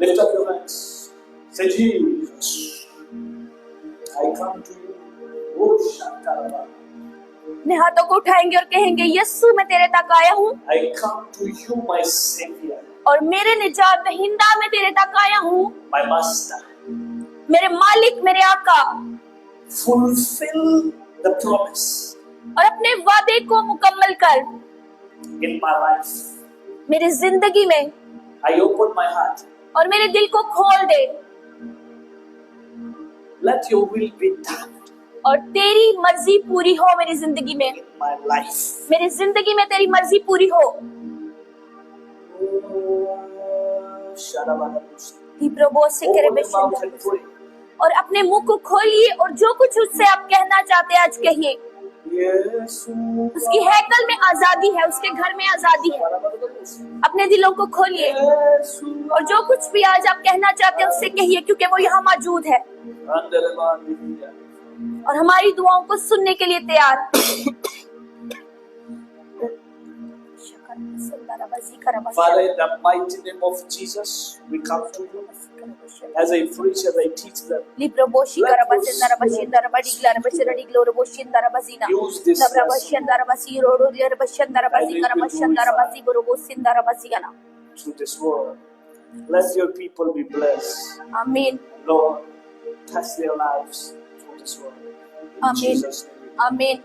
Lift up your hands. Say, Jesus, I come to you. Oh, Shakaraba. अपने हाथों को उठाएंगे और कहेंगे, यीशु मैं तेरे तक आया हूँ I come to you, my Savior, और मेरे निजात दहिंदा मैं तेरे तक आया हूँ, my Master. मेरे मालिक, मेरे आका, Fulfill the promise और अपने वादे को मुकम्मल कर in my life. मेरी जिंदगी में, I open my heart. और मेरे दिल को खोल दे Let your will be done और तेरी मर्जी पूरी हो मेरी जिंदगी में, in my life. मेरी जिंदगी में तेरी मर्जी पूरी हो। प्रभु से करे Open your mouth and pray. और अपने मुंह को खोलिए और जो कुछ उससे आप कहना चाहते हैं आज कहिए। उसकी हैकल में आजादी है, उसके घर में आजादी है। अपने दिलों को खोलिए और जो कुछ भी आज आप कहना चाहते हैं उससे कहिए, क्योंकि वो यहाँ मौजूद है और हमारी दुआओं को सुनने के लिए तैयार। Father, in the mighty name of Jesus, we come to you as I preach, as I teach them. Use this to this world. Let your people be blessed. Amen. Lord, touch their lives through this world. In Amen. Jesus' name. Amen.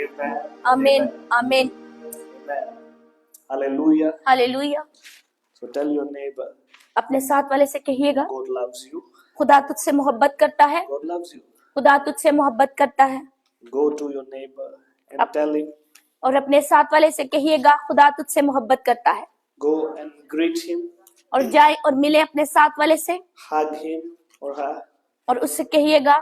Amen. Amen. Amen. Amen. Hallelujah. Hallelujah. So tell your neighbor, अपने साथ वाले से कहिएगा, God loves you. खुदा तुझसे मोहब्बत करता है, God loves you. खुदा तुझसे मोहब्बत करता है। Go to your neighbor and tell him. और अपने साथ वाले से कहिएगा, खुदा तुझसे मोहब्बत करता है। Go and greet him. और जाए और मिले अपने साथ वाले से Hug him or her. और उससे कहिएगा,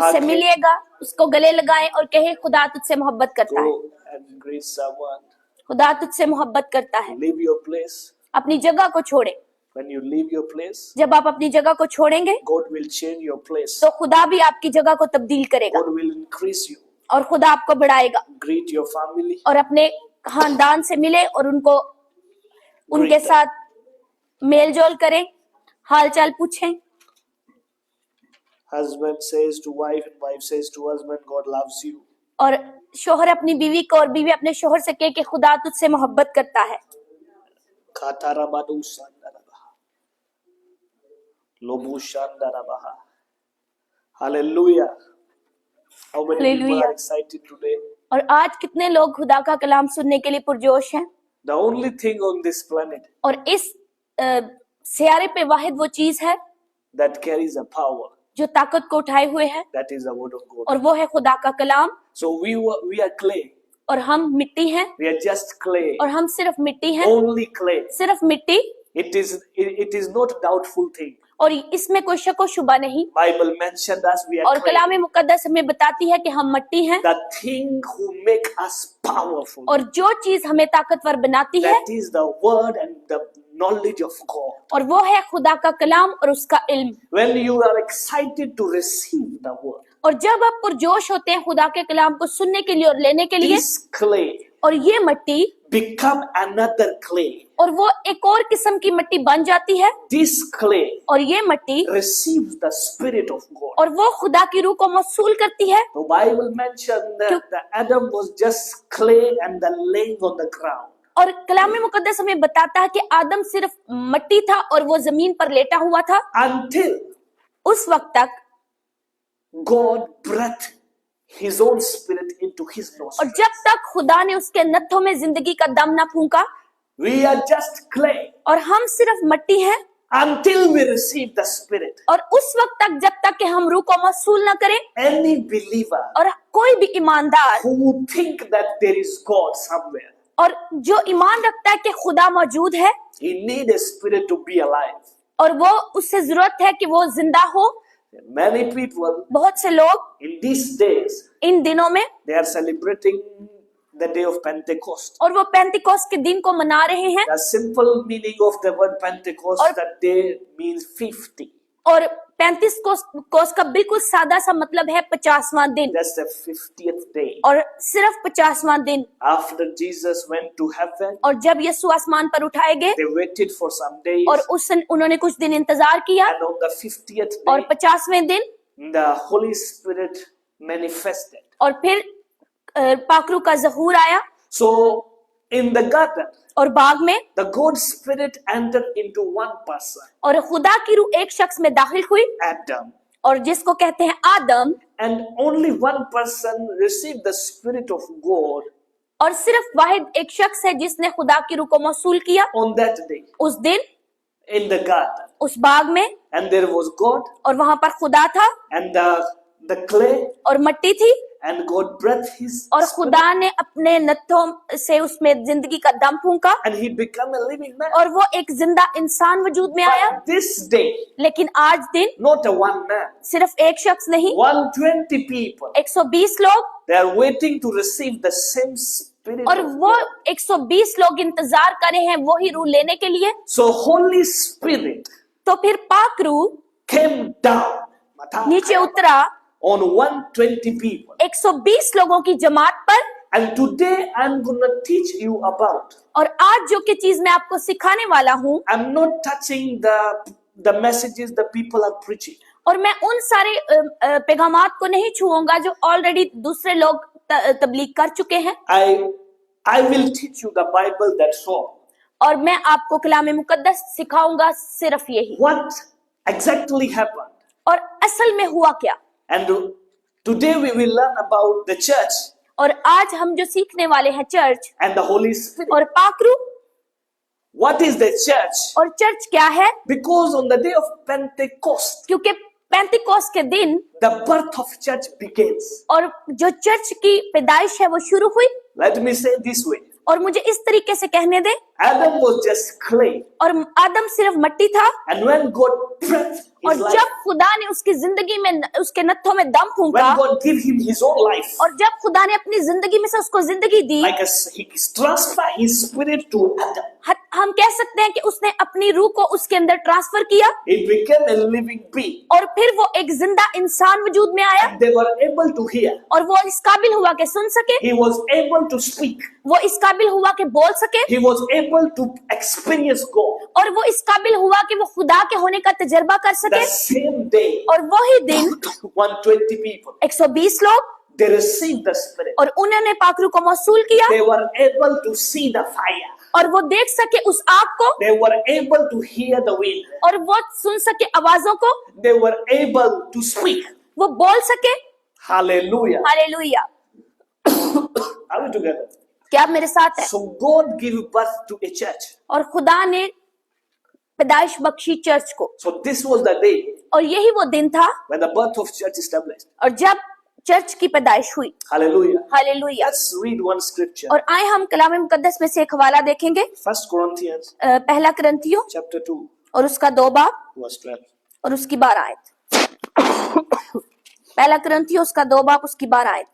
Hug उससे him. मिलिएगा, उसको गले लगाएं और कहे, खुदा तुझसे मोहब्बत करता है, Go and greet someone. खुदा तुझसे मोहब्बत करता है। Leave your place. अपनी जगह को छोड़े। When you leave your place, जब आप अपनी जगह को छोड़ेंगे God will change your place. तो खुदा भी आपकी जगह को तब्दील करेगा God will increase you. और खुदा आपको बढ़ाएगा। Greet your family. और अपने खानदान से मिले और उनको उनके साथ मेल जोल करें, हाल चाल पूछें। Husband says to wife and wife says to husband, God loves you. और शोहर अपनी बीवी को और बीवी अपने शोहर से कहे कि खुदा तुझसे मोहब्बत करता है। Hallelujah. How many people Hallelujah. are excited today? और आज कितने लोग खुदा का कलाम सुनने के लिए पुरजोश हैं। The only thing on this planet और इस सियारे पे वाहिद वो चीज है that carries a power, जो ताकत को उठाए हुए है, that is the word of God. और वो है खुदा का कलाम। So we are clay. और हम मिट्टी हैं, We are just clay. और हम सिर्फ मिट्टी हैं, Only clay. सिर्फ मिट्टी। It is not a doubtful thing. और इसमें कोई शक व शुबा नहीं। Bible mentioned us we are और clay. कलाम मुकद्दस हमें बताती है कि हम मिट्टी हैं। The thing who make us powerful, और जो चीज हमें ताकतवर बनाती है that is the word and the knowledge of God. और वो है खुदा का कलाम और उसका इल्म। When you are excited to receive the word, और जब आप पुरजोश होते हैं खुदा के कलाम को सुनने के लिए और लेने के लिए, this clay और ये मिट्टी become another clay. और वो एक और किस्म की मिट्टी बन जाती है। This clay और ये मिट्टी receives the spirit of God. और वो खुदा की रूह को मौसूल करती है। The Bible mentioned that the Adam was just clay and the laying on the ground. और कलाम मुकद्दस हमें बताता है कि आदम सिर्फ मिट्टी था और वो जमीन पर लेटा हुआ था Until उस वक्त तक God breathed His own spirit into his और nostrils. जब तक खुदा ने उसके नथों में जिंदगी का दम न फूंका। We are just clay और हम सिर्फ मिट्टी हैं until we receive the spirit. और उस वक्त तक जब तक कि हम रूह को मौसूल न करें। Any believer और कोई भी ईमानदार who would think that there is God somewhere, और जो ईमान रखता है कि खुदा मौजूद है, he need a spirit to be alive. और वो उससे जरूरत है कि वो जिंदा हो। Many people बहुत से लोग in these days इन दिनों में they are celebrating the day of Pentecost. और वो पेंतिकोस्त के दिन को मना रहे हैं। The simple meaning of the word Pentecost, और- that day means 50. और 35 कोस का बिल्कुल सादा सा मतलब है 50वां दिन, That's the 50th day. और सिर्फ 50वां दिन। After Jesus went to heaven, और जब यीशु आसमान पर उठाए गए they waited for some days. और उन्होंने कुछ दिन इंतजार किया, And on the 50th और day, 50वें दिन the Holy Spirit manifested. और फिर पाखरू का ज़हूर आया। So in the garden, और बाग में the God Spirit entered into one person, और खुदा की रूह एक शख्स में दाखिल हुई, Adam. और जिसको कहते हैं आदम, And only one person received the Spirit of God और सिर्फ वाहिद एक शख्स है जिसने खुदा की रूह को मौसूल किया on that day उस दिन in the garden. उस बाग में। And there was God और वहां पर खुदा था and the clay, और मट्टी थी, and God breathed His और Spirit, खुदा ने अपने नत्थों से उसमें जिंदगी का दम फूंका, and He became a living man. और वो एक जिंदा इंसान वजूद में आया। But this day, लेकिन आज दिन not a one man, सिर्फ एक शख्स नहीं, 120 people, 120 लोग, they are waiting to receive the same Spirit और of वो God. 120 लोग इंतजार करे हैं वही रूह लेने के लिए। So Holy Spirit तो फिर पाक रूह came down नीचे उतरा on 120 people. 120 लोगों की जमात पर। And today I'm gonna teach you about. और आज जो की चीज मैं आपको सिखाने वाला हूँ, I'm not touching the messages the people are preaching. और मैं उन सारे पैगामात को नहीं छूऊंगा जो ऑलरेडी दूसरे लोग तबलीग कर चुके हैं। I will teach you the Bible, that's all. और मैं आपको कलाम मुकद्दस सिखाऊंगा, सिर्फ यही। What exactly happened? और असल में हुआ क्या। And today we will learn about the church और आज हम जो सीखने वाले हैं church and the Holy Spirit. और पाकरू। What is the church? और चर्च क्या है? Because on the day of Pentecost, क्योंकि पेंतिकोस्त के दिन the birth of church begins. और जो चर्च की पैदाइश है वो शुरू हुई। Let me say this way. और मुझे इस तरीके से कहने दे, Adam was just clay. और आदम सिर्फ मट्टी था, And when God breathed और his life, जब खुदा ने उसकी जिंदगी में उसके नत्थों में दम फूंका, when God gave him his own life, और जब खुदा ने अपनी जिंदगी में से उसको जिंदगी दी, like he transferred his spirit to Adam, हम कह सकते हैं कि उसने अपनी रूह को उसके अंदर ट्रांसफर किया, it became a living being. और फिर वो एक जिंदा इंसान वजूद में आया, And they were able to hear. और वो इस काबिल हुआ कि सुन सके, He was able to speak. वो इस काबिल हुआ कि बोल सके, He was able to experience God. और वो इस काबिल हुआ कि वो खुदा के होने का तजर्बा कर The सके। same day, और वही दिन 120 people, 120 लोग, they received the Spirit. और उन्होंने पाखरू को मौसूल किया, They were able to see the fire. और वो देख सके उस आग को, They were able to hear the wind. और वो सुन सके आवाजों को, They were able to speak. वो बोल सके। Hallelujah. Hallelujah. Are we together? क्या आप मेरे साथ हैं? So God gave birth to a church. और खुदा ने पैदाइश बख्शी चर्च को, So this was the day और यही वो दिन था when the birth of church established. और जब चर्च की पैदाइश हुई। Hallelujah. Hallelujah. Let's read one scripture. और आए हम कलाम मुकद्दस में से एक हवाला देखेंगे, 1 Corinthians पहला करंथियों chapter 2 और उसका 2 बाब verse 12. और उसकी 12 आयत। पहला करंथियों उसका 2 बाब उसकी 12 आयत।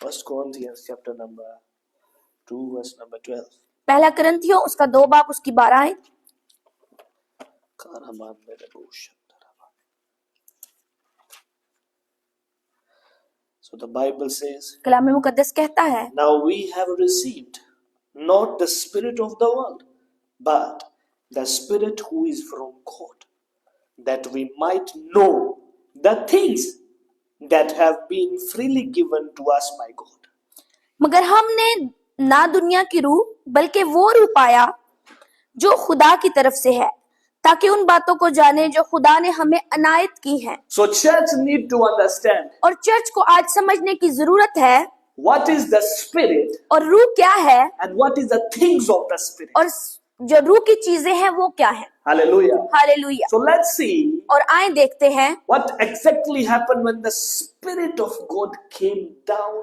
1 Corinthians chapter number 2 verse number 12. पहला करंथियों उसका 2 बाब उसकी 12 आयत। So the Bible says, कलाम मुकद्दस कहता है, now we have received not the spirit of the world, but the Spirit who is from God, that we might know the things that have been freely given to us by God. मगर हमने ना दुनिया की रूह बल्कि वो रूह पाया जो खुदा की तरफ से है, ताकि उन बातों को जाने जो खुदा ने हमें अनायत की हैं। So church need to understand और चर्च को आज समझने की जरूरत है, what is the Spirit और रूह क्या है, and what is the things of the Spirit. और जो रूह की चीजें हैं वो क्या है। Hallelujah. Hallelujah. So let's see और आए देखते हैं what exactly happened when the Spirit of God came down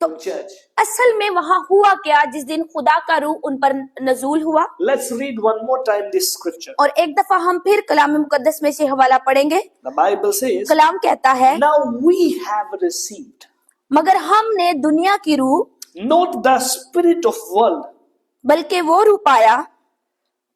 to church. असल में वहां हुआ क्या जिस दिन खुदा का रूह उन पर नजूल हुआ। Let's read one more time this scripture. और एक दफा हम फिर कलाम मुकद्दस में से हवाला पढ़ेंगे। The Bible says, कलाम कहता है, now we have received मगर हमने दुनिया की रूह not the spirit of world, बल्कि वो रूह पाया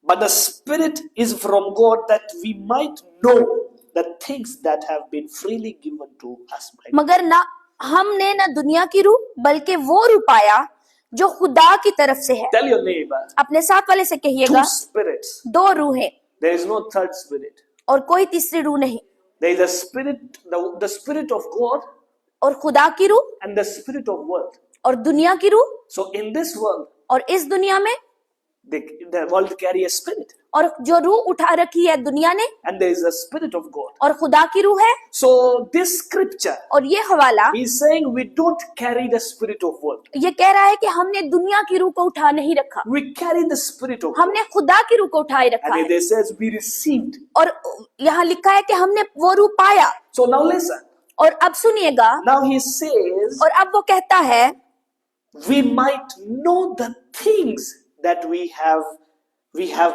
But the Spirit is from God that we might know the things that have been freely given to us by God. मगर ना हमने ना दुनिया की रूह बल्कि वो रूह पाया जो खुदा की तरफ से है। Tell your neighbor, अपने साथ वाले से कहिएगा, two spirits. दो रूहें There is no third spirit. और कोई तीसरी रूह नहीं। There is a spirit, the spirit of God और खुदा की रूह and the spirit of world. और दुनिया की रूह। So in this world, और इस दुनिया में the world carry a spirit, और जो रूह उठा रखी है दुनिया ने, and there is a spirit of God. और खुदा की रूह है। So this scripture और ये हवाला is saying we don't carry the spirit of world. ये कह रहा है कि हमने दुनिया की रूह को उठा नहीं रखा, We carry the spirit of God. हमने खुदा की रूह को उठाए रखा And है। it says we received. और यहाँ लिखा है कि हमने वो रूह पाया। So now listen. और अब सुनिएगा, Now he says और अब वो कहता है we might know the things that we have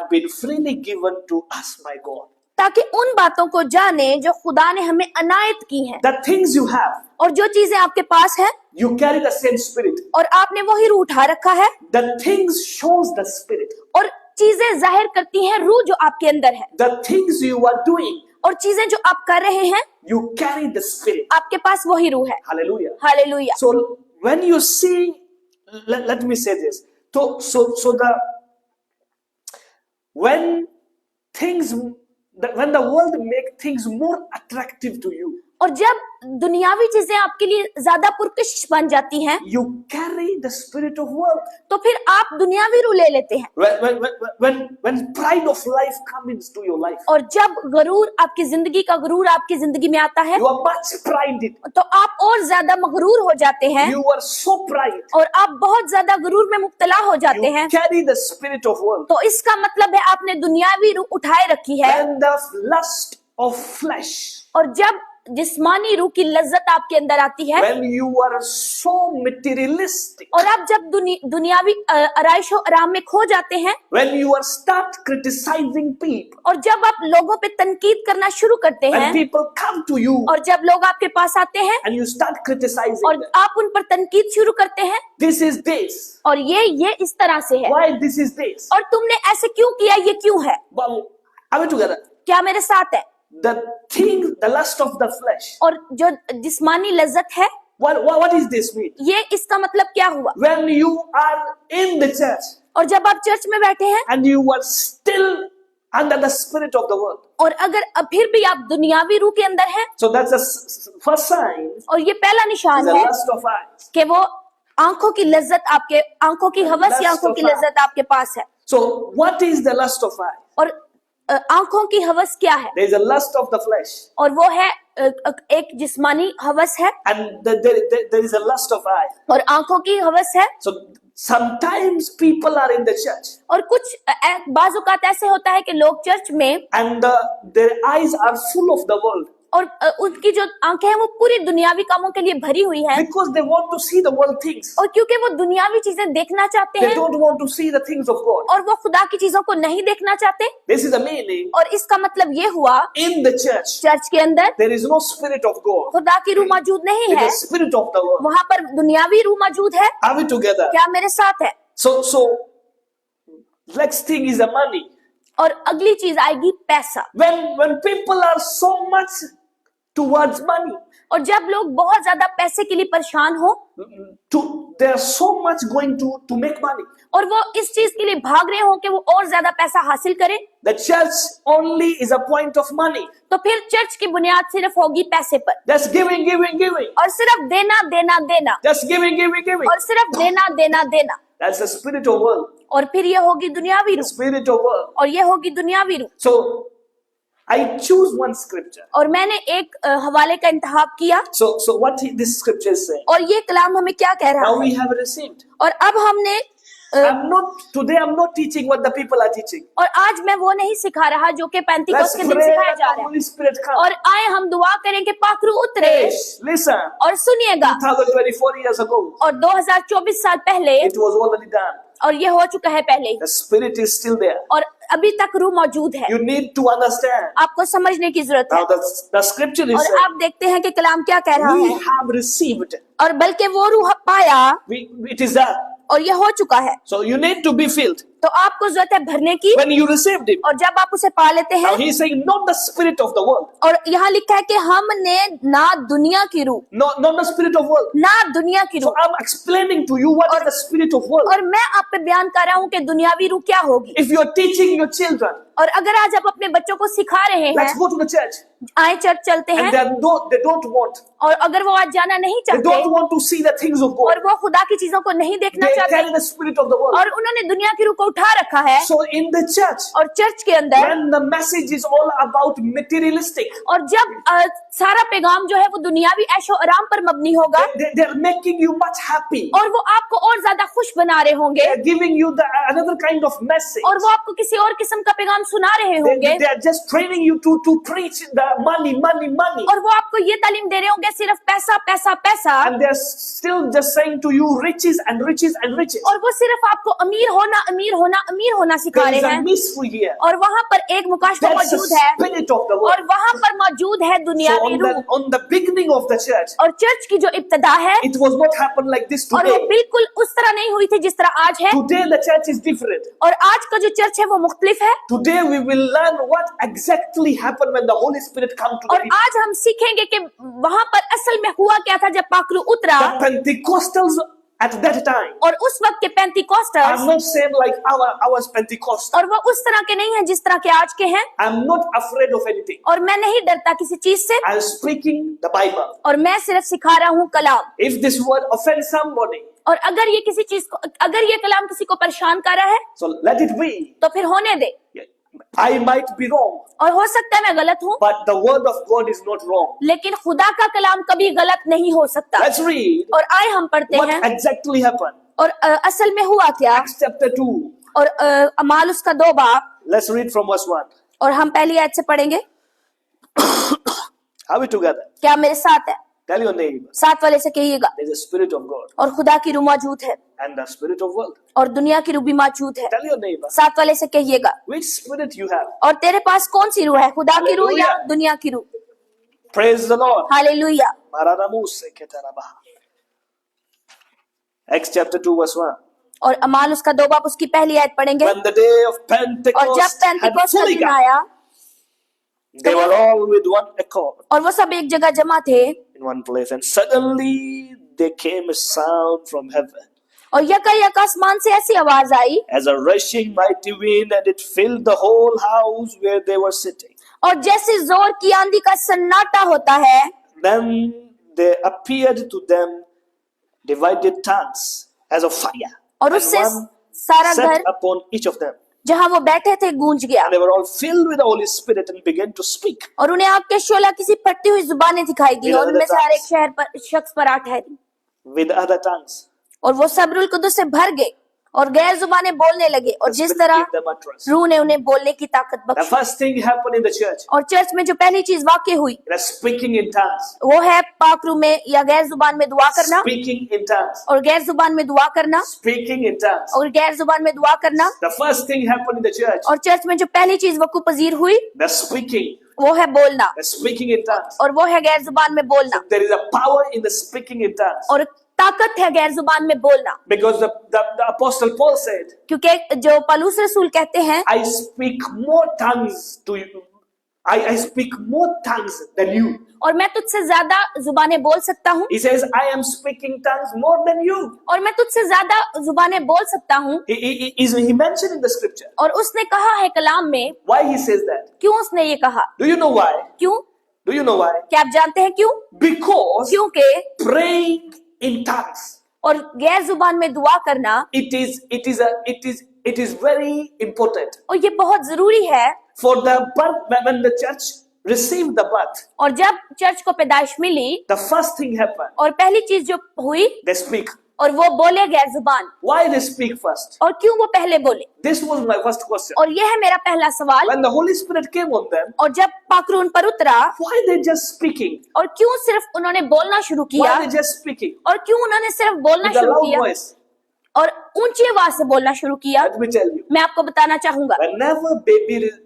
been freely given to us by God. ताकि उन बातों को जाने जो खुदा ने हमें अनायत की हैं। The things you have, और जो चीजें आपके पास है you carry the same spirit. और आपने वही रूह उठा रखा है, The things shows the spirit. और चीजें जाहिर करती हैं रूह जो आपके अंदर है। The things you are doing, और चीजें जो आप कर रहे हैं you carry the spirit. आपके पास वही रूह है। Hallelujah. Hallelujah. So when you see, let me say this. When the world make things more attractive to you, और जब दुनियावी चीजें आपके लिए ज्यादा पुरकशिश बन जाती हैं, you carry the spirit of world. तो फिर आप दुनियावी रूह ले लेते हैं। When pride of life comes into your life, और जब गरूर आपकी जिंदगी का गरूर आपकी जिंदगी में आता है, you are much prided. तो आप और ज्यादा मगरूर हो जाते हैं You are so pride. और आप बहुत ज्यादा गरूर में मुब्तला हो जाते You हैं। carry the spirit of world. तो इसका मतलब है आपने दुनियावी रूह उठाए रखी है। And the lust of flesh. और जब जिस्मानी रूह की लज्जत आपके अंदर आती है, When you are so materialistic. और आप जब दुनियावी आराइशो आराम में खो जाते हैं, When you are start criticizing people. और जब आप लोगों पे तनकीद करना शुरू करते When हैं, people come to you और जब लोग आपके पास आते हैं and you start criticizing और them. आप उन पर तनकीद शुरू करते हैं, This is this. और ये इस तरह से है, Why this is this? और तुमने ऐसे क्यों किया, ये क्यों है, Well, are we together? क्या मेरे साथ है। The thing, the lust of the flesh. और जो जिस्मानी लज्जत है, What is this mean? ये इसका मतलब क्या हुआ। When you are in the church और जब आप चर्च में बैठे हैं and you are still under the spirit of the world. और अगर फिर भी आप दुनियावी रूह के अंदर हैं, So that's the first sign. और ये पहला Is निशान the है lust of eyes. कि वो आंखों की लज्जत आपके, आंखों की हवस या आंखों की लज्जत आपके पास है। So what is the lust of eyes? और आंखों की हवस क्या है, There is a lust of the flesh. और वो है एक जिस्मानी हवस है, And there is a lust of eyes. और आंखों की हवस है। So sometimes people are in the church और कुछ बाज़ औक़ात ऐसे होता है कि लोग चर्च में, and their eyes are full of the world और उनकी जो आंखें हैं वो पूरी दुनियावी कामों के लिए भरी हुई हैं, because they want to see the world things. और क्योंकि वो दुनियावी चीजें देखना चाहते They हैं don't want to see the things of God. और वो खुदा की चीजों को नहीं देखना चाहते। This is the meaning. और इसका मतलब ये हुआ, In the church, चर्च के अंदर there is no spirit of God. खुदा की रूह मौजूद नहीं It है, is the spirit of the world. वहां पर दुनियावी रूह मौजूद है। Are we together? क्या मेरे साथ है। So next thing is the money. और अगली चीज आएगी पैसा। When people are so much towards money, और जब लोग बहुत ज्यादा पैसे के लिए परेशान हो, they are so much going to make money. और वो इस चीज के लिए भाग रहे हो कि वो और ज्यादा पैसा हासिल करें, The church only is a point of money. तो फिर चर्च की बुनियाद सिर्फ होगी पैसे पर, Just giving. और सिर्फ देना, Just giving. और सिर्फ देना। That's the spirit of world. और फिर ये होगी दुनियावी The रूह, spirit of world. और ये होगी दुनियावी रूह। So I choose one scripture. और मैंने एक हवाले का इंतखाब किया, So what this scripture is saying? और ये कलाम हमें क्या कह रहा Now we है। have received. और अब हमने Today I'm not teaching what the people are teaching. और आज मैं वो नहीं सिखा रहा जो कि Let's पेंतिकोस्त के दिन pray सिखाया that जा the रहा है। Holy Spirit come. और आए हम दुआ करें कि पाखरू उतरे। Listen. और सुनिएगा, 2024 years ago, और 2024 साल पहले, it was already done. और ये हो चुका है पहले ही, The spirit is still there. और अभी तक रूह मौजूद है। You need to understand. आपको समझने की जरूरत है। Now the scripture is और saying, आप देखते हैं कि कलाम क्या कह रहा we है, have received. और बल्कि वो रूह पाया, It is done. और ये हो चुका है। So you need to be filled. तो आपको जरूरत है भरने की। When you received Him, और जब आप उसे पा लेते now हैं, He is saying, not the spirit of the world, और यहाँ लिखा है कि हमने ना दुनिया की रूह, not the spirit of world. ना दुनिया की So रूह। I'm explaining to you what is the spirit of world. और मैं आप पे बयान कर रहा हूँ कि दुनियावी रूह क्या होगी। If you are teaching your children, और अगर आज आप अपने बच्चों को सिखा रहे let's हैं, go to the church, आए चर्च चलते and हैं, they don't want, और अगर वो आज जाना नहीं they चाहते don't want to see the things of God. और वो खुदा की चीजों को नहीं देखना They चाहते, carry the spirit of the world. और उन्होंने दुनिया की रूह को उठा रखा है, So in the church, और चर्च के अंदर, when the message is all about materialistic, और जब सारा पैगाम जो है वो दुनियावी ऐशो आराम पर मबनी होगा, they're making you much happy. और वो आपको और ज्यादा खुश बना रहे होंगे, They're giving you another kind of message. और वो आपको किसी और किस्म का पैगाम सुना रहे होंगे, They are just training you to preach the money. और वो आपको ये तालीम दे रहे होंगे सिर्फ पैसा पैसा पैसा, And they're still just saying to you riches and riches and riches. और वो सिर्फ आपको अमीर होना अमीर होना अमीर होना सिखा There रहे is a हैं। mystery here. और वहाँ पर एक मुकाशफा That's the मौजूद है, spirit of the और world. वहाँ पर मौजूद है So दुनियावी रूह। on the beginning of the church, और चर्च की जो इब्तदा है, it was not happened like this और वो today. बिल्कुल उस तरह नहीं हुई थी जिस तरह आज है, Today the church is different. और आज का जो चर्च है वो मुख्तलिफ है। Today we will learn what exactly happened when the Holy Spirit come to the और people. आज हम सीखेंगे कि वहाँ पर असल में हुआ क्या था जब पाकरू उतरा, The Pentecostals at that time और उस वक्त के are पेंटिकोस्टल्स, not same like our Pentecostal. और वो उस तरह के नहीं हैं जिस तरह के आज के हैं। I'm not afraid of anything. और मैं नहीं डरता किसी चीज से, I'm speaking the Bible. और मैं सिर्फ सिखा रहा हूँ कलाम। If this word offends somebody, और अगर ये किसी चीज को, अगर ये कलाम किसी को परेशान कर रहा है so let it be. तो फिर होने दे। I might be wrong, और हो सकता है मैं गलत हूँ, but the word of God is not wrong. लेकिन खुदा का कलाम कभी गलत नहीं हो सकता। Let's read और आए हम पढ़ते what हैं, exactly happened. और असल में हुआ क्या, Acts chapter 2. और अमाल उसका 2 बाब, Let's read from verse 1. और हम पहली आयत से पढ़ेंगे। Are we together? क्या मेरे साथ है? Tell your neighbor. साथ वाले से कहिएगा। There's a spirit of God और खुदा की रूह मौजूद है, and the spirit of world. और दुनिया की रूह भी मौजूद है। Tell your neighbor. साथ वाले से कहिएगा, Which spirit you have? और तेरे पास कौन सी रूह है, खुदा की रूह या Hallelujah. दुनिया की रूह? Praise the Lord. Hallelujah. Acts chapter 2 verse 1. और अमाल उसका 2 बाब उसकी पहली आयत पढ़ेंगे। When the day of और जब Pentecost had पेंतिकोस्त का fully दिन come, आया, they were all with one accord और वो सब एक जगह जमा थे, in one place, and suddenly there came a sound from heaven और यकायक आसमान से ऐसी आवाज आई, as a rushing mighty wind, and it filled the whole house where they were sitting. और जैसे जोर की आंधी का सन्नाटा होता है, Then there appeared to them divided tongues as of fire, और and उससे one सारा sat घर upon each of them. जहाँ वो बैठे थे गूंज गया, And they were all filled with the Holy Spirit and began to speak और उन्हें आग के शोला किसी फटती हुई जुबानें दिखाई दी, With और उनमें से other हर एक शहर पर शख्स पर आ ठहरी, with other tongues. और वो सब रूह कुदस से भर गए और गैर जुबानें बोलने लगे, और The जिस Spirit तरह gave them utterance. रूह ने उन्हें बोलने की ताकत The बख्शी। first thing happened in the church, और चर्च में जो पहली चीज वाकई हुई they're speaking in tongues. वो है पाक रूह में या गैर जुबान में दुआ करना, Speaking in tongues. और गैर जुबान में दुआ करना, Speaking in tongues. और गैर जुबान में दुआ करना। The first thing happened in the church, और चर्च में जो पहली चीज वकू पजीर हुई they're speaking. वो है बोलना, They're speaking in tongues. और वो है गैर जुबान में बोलना, There is a power in the speaking in tongues. और ताकत है गैर जुबान में बोलना। Because the Apostle Paul said, क्योंकि जो पलूस रसूल कहते हैं, I speak more tongues to you. I speak more tongues than you. और मैं तुझसे ज्यादा जुबानें बोल सकता हूँ, He says, I am speaking tongues more than you. और मैं तुझसे ज्यादा जुबानें बोल सकता हूँ। He mentioned in the scripture. और उसने कहा है कलाम में, Why he says that? क्यों उसने ये कहा? Do you know why? क्यों? Do you know why? क्या आप जानते हैं क्यों? Because क्योंकि praying in tongues, और गैर जुबान में दुआ करना, it is very important और ये बहुत जरूरी है। for the birth. When the church received the birth, और जब चर्च को पैदाइश मिली, the first thing happened, और पहली चीज जो हुई, they speak. और वो बोले गैर जुबान। Why they speak first? और क्यों वो पहले बोले? This was my first question. और ये है मेरा पहला सवाल। When the Holy Spirit came on them, और जब पाकरू उन पर उतरा, why they just speaking? और क्यों सिर्फ उन्होंने बोलना शुरू किया, Why they just speaking और क्यों उन्होंने सिर्फ बोलना with a शुरू loud किया voice? और ऊंची आवाज से बोलना शुरू किया? Let me tell you. मैं आपको बताना चाहूंगा, Whenever baby is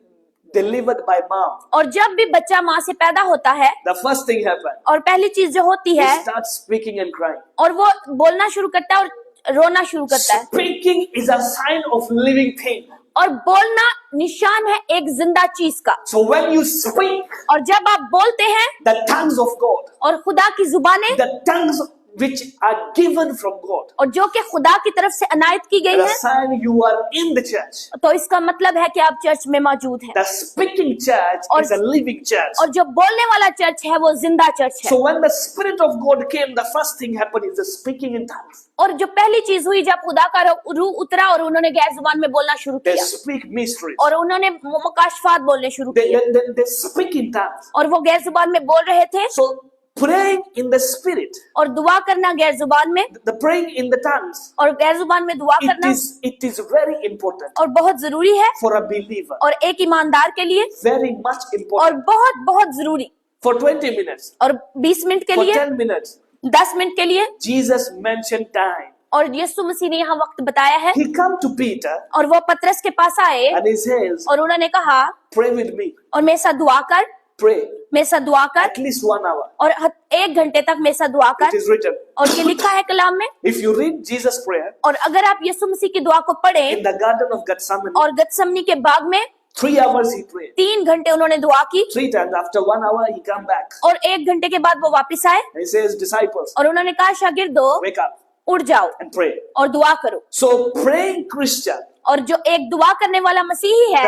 delivered by mom, और जब भी बच्चा माँ से पैदा होता है, the first thing happens. और पहली चीज जो होती He है, starts speaking and crying. और वो बोलना शुरू करता है और रोना शुरू करता है। Speaking is a sign of living thing. और बोलना निशान है एक जिंदा चीज का। So when you speak, और जब आप बोलते हैं the tongues of God, और खुदा की जुबानें, the tongues which are given from God, और जो कि खुदा की तरफ से अनायत की गई the है, sign you are in the church. तो इसका मतलब है कि आप चर्च में मौजूद हैं। The speaking church और- is a living church. और जो बोलने वाला चर्च है वो जिंदा चर्च है। So when the Spirit of God came, the first thing happened is the speaking in tongues. और जो पहली चीज हुई जब खुदा का रूह उतरा और उन्होंने गैर जुबान में बोलना शुरू They किया speak mysteries. और उन्होंने मुकाशफात बोलने शुरू They, किए they, they speak in tongues. और वो गैर जुबान में बोल रहे थे। So praying in the Spirit, और दुआ करना गैर जुबान में the praying in the tongues, और गैर जुबान में दुआ करना it is very important और बहुत जरूरी है for a believer. और एक ईमानदार के लिए Very much और important. बहुत बहुत जरूरी। For 20 minutes, और 20 मिनट के for लिए, 10 minutes, 10 मिनट के लिए, Jesus mentioned time. और यीशु मसीह ने यहाँ वक्त बताया है। He come to Peter और वो पतरस के पास आए and he says, और उन्होंने कहा pray with me. और मेरे साथ दुआ कर, Pray मेरे साथ दुआ कर, at least 1 hour. और 1 घंटे तक मेरे साथ दुआ It कर। is written. और ये लिखा है कलाम में। If you read Jesus' prayer और अगर आप यीशु मसीह की दुआ को in पढ़ें the Garden of Gethsemane, और गतसमनी के बाग में 3 hours he prayed. 3 घंटे उन्होंने दुआ की 3 times. After 1 hour, he come back. और 1 घंटे के बाद वो वापस आए And he says, disciples, और उन्होंने कहा शागिर्दो wake up उठ जाओ and pray. और दुआ करो। So praying Christian, और जो एक दुआ करने वाला मसीही है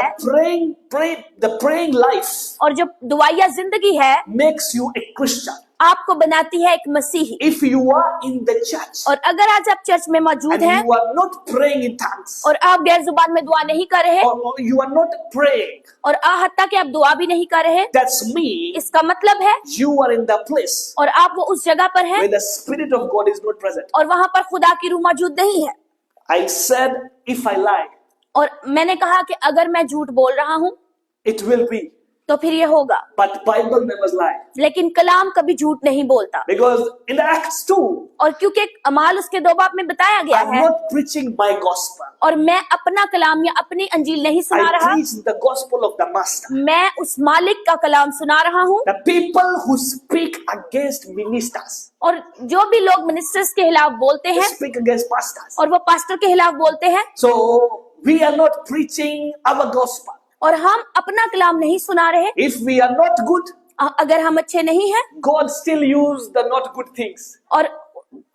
the praying life और जो दुआया जिंदगी है makes you a Christian. आपको बनाती है एक मसीही। If you are in the church और अगर आज आप चर्च में मौजूद and हैं you are not praying in tongues, और आप गैर जुबान में दुआ नहीं कर रहे or you are not praying, और हत्ता कि आप दुआ भी नहीं कर रहे, that's mean इसका मतलब है you are in the place और आप वो उस जगह पर हैं where the Spirit of God is not present. और वहां पर खुदा की रूह मौजूद नहीं है। I said, if I lie, और मैंने कहा कि अगर मैं झूठ बोल रहा हूं it will be. तो फिर ये होगा, But Bible never lie. लेकिन कलाम कभी झूठ नहीं बोलता। Because in the Acts 2, और क्योंकि अमाल उसके 2 बाब में बताया गया I'm है not preaching my gospel. और मैं अपना कलाम या अपनी अंजील नहीं सुना I रहा, preach the gospel of the Master. मैं उस मालिक का कलाम सुना रहा हूँ। The people who speak against ministers, और जो भी लोग मिनिस्टर्स के खिलाफ बोलते they हैं speak against pastors. और वो पास्टर के खिलाफ बोलते हैं So we are not preaching our gospel. और हम अपना कलाम नहीं सुना रहे। If we are not good, अगर हम अच्छे नहीं हैं God still use the not good things. और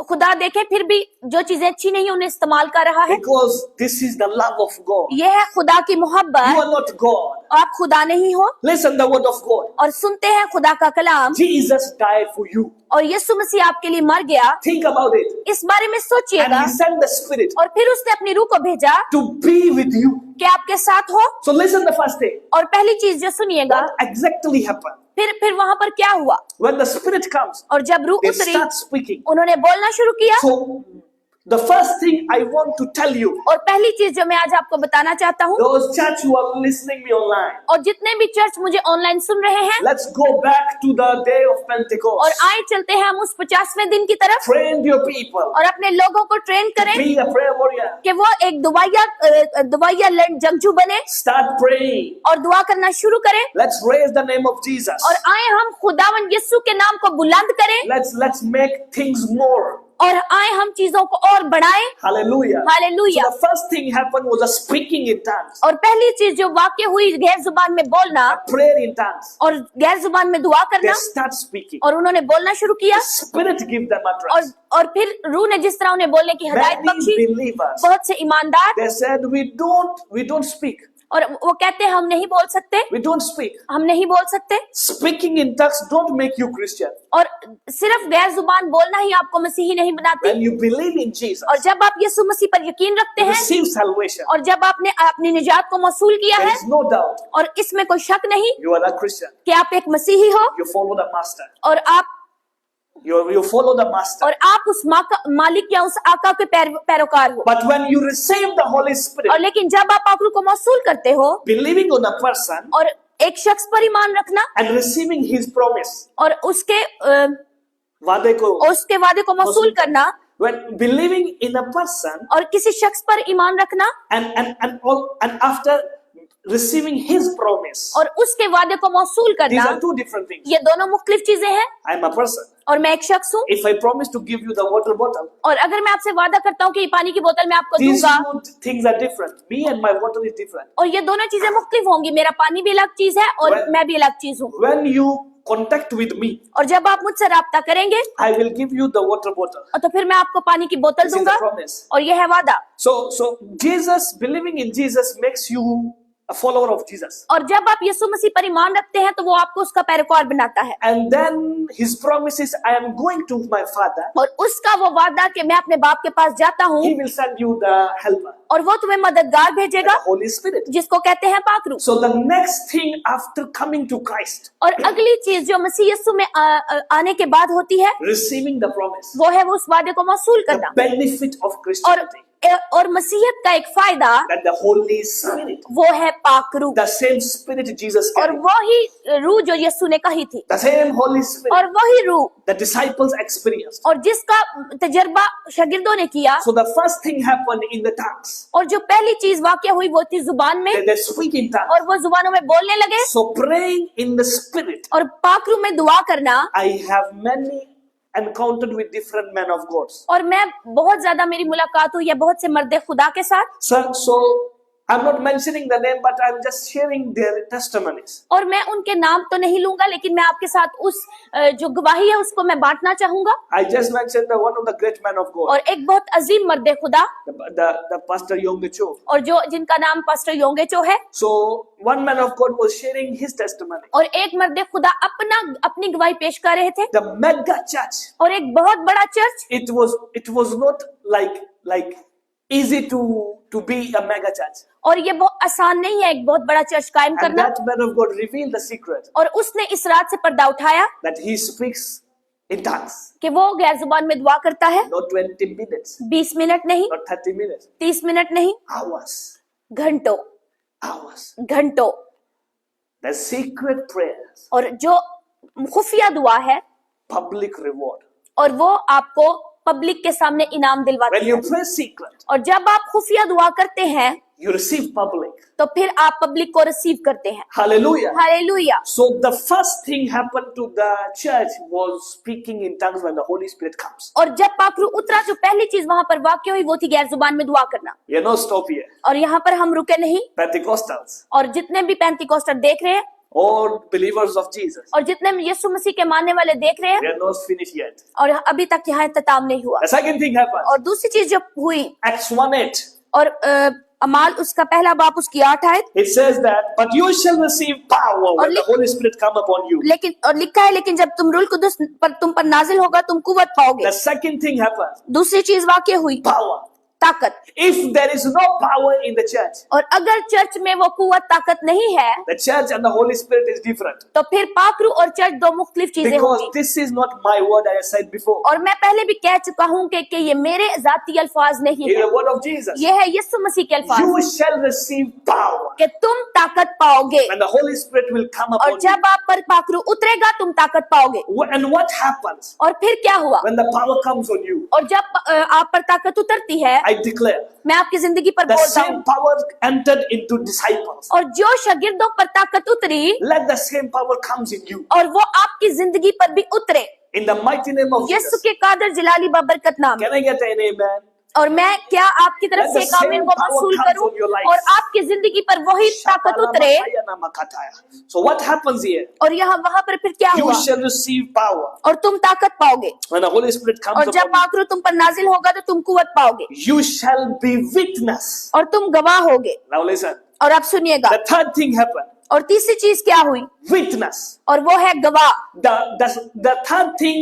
खुदा देखे फिर भी जो चीजें अच्छी नहीं उन्हें इस्तेमाल कर रहा है। Because this is the love of God. ये है खुदा की You मोहब्बत। are not God. आप खुदा नहीं हो Listen the word of God. और सुनते हैं खुदा का कलाम Jesus died for you. और यीशु मसीह आपके लिए मर गया। Think about it. इस बारे में And सोचिएगा। he sent the Spirit और फिर उसने अपनी रूह को भेजा to be with you. कि आपके साथ हो। So listen the first thing. और पहली चीज जो सुनिएगा, What exactly happened? फिर वहां पर क्या हुआ। When the Spirit comes, और जब रूह they उतरी start speaking. उन्होंने बोलना शुरू किया। So the first thing I want to tell you, और पहली चीज जो मैं आज आपको बताना चाहता हूँ, those church who are listening me online, और जितने भी चर्च मुझे ऑनलाइन सुन रहे हैं, let's go back to the day of और Pentecost. आए चलते हैं हम उस 50वें दिन की तरफ Train your people और अपने लोगों को ट्रेन करें be a prayer warrior. कि वो एक दुआया जंगजू बने Start praying. और दुआ करना शुरू करें। Let's raise the name of Jesus. और आए हम खुदावन यीशु के नाम को बुलंद करें Let's make things more. और आए हम चीजों को और बढ़ाएं। Hallelujah. Hallelujah. So the first thing happened was a speaking in tongues, और पहली चीज जो वाक्य हुई गैर जुबान में बोलना a prayer in tongues. और गैर जुबान में दुआ They करना start speaking. और उन्होंने बोलना शुरू किया। The Spirit give them utterance. और फिर रूह ने जिस तरह उन्हें बोलने की हिदायत Many बख्शी, believers, बहुत से ईमानदार, they said, we don't speak. और वो कहते हैं हम नहीं बोल सकते, We don't speak. हम नहीं बोल सकते। Speaking in tongues don't make you Christian. और सिर्फ गैर जुबान बोलना ही आपको मसीही नहीं बनाती। When you believe in Jesus, और जब आप यीशु मसीह पर यकीन रखते हैं receive salvation, और जब आपने अपनी निजात को मौसूल किया there है, is no doubt और इसमें कोई शक नहीं you are a Christian. कि आप एक मसीही हो You follow the Master. और आप You follow the Master. और आप उस मालिक या उस आका के पैरोकार हो। But when you receive the Holy Spirit, और लेकिन जब आप आका को मौसूल करते हो believing on a person और एक शख्स पर ईमान रखना and receiving His promise, और उसके वादे को मौसूल करना, when believing in a person और किसी शख्स पर ईमान रखना and after receiving His promise. और उसके वादे को मौसूल These करना, are two different things. ये दोनों मुख्तलिफ चीजें हैं। I am a person. और मैं एक शख्स हूँ, If I promise to give you the water bottle, और अगर मैं आपसे वादा करता हूँ कि ये पानी की बोतल मैं आपको these दूंगा, two things are different. Me and my water is different. और ये दोनों चीजें मुख्तलिफ होंगी, मेरा पानी भी अलग चीज है और Well- मैं भी अलग चीज हूँ। When you contact with me, और जब आप मुझसे राब्ता करेंगे, I will give you the water bottle. और तो फिर मैं आपको पानी की बोतल This is दूंगा, the promise. और ये है वादा। So Jesus, believing in Jesus makes you a follower of Jesus. और जब आप यीशु मसीह पर ईमान रखते हैं तो वो आपको उसका पैरोकार बनाता है। And then His promise is, I am going to my Father. और उसका वो वादा कि मैं अपने बाप के पास जाता हूँ He will send you the helper, और वो तुम्हें मददगार the भेजेगा, Holy Spirit. जिसको कहते हैं पाकरू। So the next thing after coming to Christ, और अगली चीज जो मसीह यीशु में आने के बाद होती है, receiving the promise, वो है वो उस वादे को मौसूल the करना। benefit of Christianity, और मसीहत का एक फायदा that the Holy Spirit, वो है पाकरू, the same Spirit Jesus और carried, वही रूह जो यीशु ने कही थी, the same Holy Spirit और वही रूह the disciples experienced. और जिसका तजर्बा शागिर्दों ने किया। So the first thing happened in the tongues. और जो पहली चीज वाकया हुई वो थी जुबान में, They speak in tongues. और वो जुबानों में बोलने लगे। So praying in the Spirit, और पाकरू में दुआ करना, I have many encountered with different men of God. और मैं बहुत ज्यादा मेरी मुलाकात हुई है बहुत से मर्द खुदा के साथ। So I'm not mentioning the name, but I'm just sharing their testimonies. और मैं उनके नाम तो नहीं लूंगा, लेकिन मैं आपके साथ उस जो गवाही है उसको मैं बांटना चाहूंगा। I just mentioned the one of the great men of God, और एक बहुत अजीम मर्द खुदा, the Pastor Yonggi Cho. और जो जिनका नाम पास्टर योंगे चो है। So one man of God was sharing his testimony. और एक मर्द खुदा अपनी गवाही पेश कर रहे थे। The mega church. और एक बहुत बड़ा church, It was not like easy to be a mega church. और ये बहुत आसान नहीं है एक बहुत बड़ा चर्च कायम And करना। that man of God revealed the secret और उसने इस रात से पर्दा उठाया that he speaks in tongues. कि वो गैर जुबान में दुआ करता है। Not 20 minutes, 20 मिनट नहीं, not 30 minutes, 30 मिनट नहीं, hours, घंटों hours. घंटों। The secret prayers, और जो खुफिया दुआ है, public reward. और वो आपको पब्लिक के सामने इनाम दिलवाती When है। you pray secret, और जब आप खुफिया दुआ करते हैं you receive public. तो फिर आप पब्लिक को रिसीव करते हैं। Hallelujah. Hallelujah. So the first thing happened to the church was speaking in tongues when the Holy Spirit comes. और जब पाखरू उतरा जो पहली चीज वहां पर वाक्य हुई वो थी गैर जुबान में दुआ करना। You know, stop here. और यहाँ पर हम रुके नहीं, Pentecostals और जितने भी पेंतिकोस्टर देख रहे हैं or believers of Jesus, और जितने यीशु मसीह के मानने वाले देख रहे हैं, they are not finished yet. और अभी तक यहाँ इख्तिताम नहीं हुआ। The second thing happened. और दूसरी चीज जो हुई, Acts 1:8. और अमाल उसका पहला बाप उसकी 8 आयत, It says that, but you shall receive power when the लिख- Holy Spirit come upon you. लेकिन और लिखा है लेकिन जब तुम रूल कुदुस पर तुम पर नाजिल होगा तुम कुव्वत पाओगे। The second thing happened. दूसरी चीज वाक्य हुई, Power. ताकत। If there is no power in the church, और अगर चर्च में वो कुव्वत ताकत नहीं है the church and the Holy Spirit is different. तो फिर पाखरू और चर्च दो मुख्तलिफ चीजें Because होंगी। this is not my word, I said before. और मैं पहले भी कह चुका हूँ कि ये मेरे जाती अल्फाज नहीं It is है, the word of Jesus. ये है यीशु मसीह के अल्फाज You shall receive power कि तुम ताकत पाओगे, when the Holy Spirit will come और upon you. जब आप पर पाखरू उतरेगा तुम ताकत पाओगे। And what happens और फिर क्या हुआ, when the power comes on you? और जब आप पर ताकत उतरती है, I declare, मैं आपकी जिंदगी पर the बोलता same हूँ, power entered into disciples. और जो शागिर्दों पर ताकत उतरी Let the same power comes in you. और वो आपकी जिंदगी पर भी उतरे, In the mighty name of Yeshu Jesus. के कादर जलाली बाबरकत नाम। Can I get an amen? और मैं क्या आपकी तरफ Let से the एक आमीन same को power मसूल comes करूं on your life. और आपकी जिंदगी पर वही ताकत उतरे। So what happens here? और यहाँ वहां पर फिर क्या You हुआ, shall receive power और तुम ताकत पाओगे, when the Holy Spirit comes और जब upon पाखरू तुम पर नाजिल होगा तो तुम कुव्वत पाओगे, you. You shall be witness. और तुम गवाह होगे। Now listen. और अब सुनिएगा, The third thing happened. और तीसरी चीज क्या हुई, Witness. और वो है गवाह। The third thing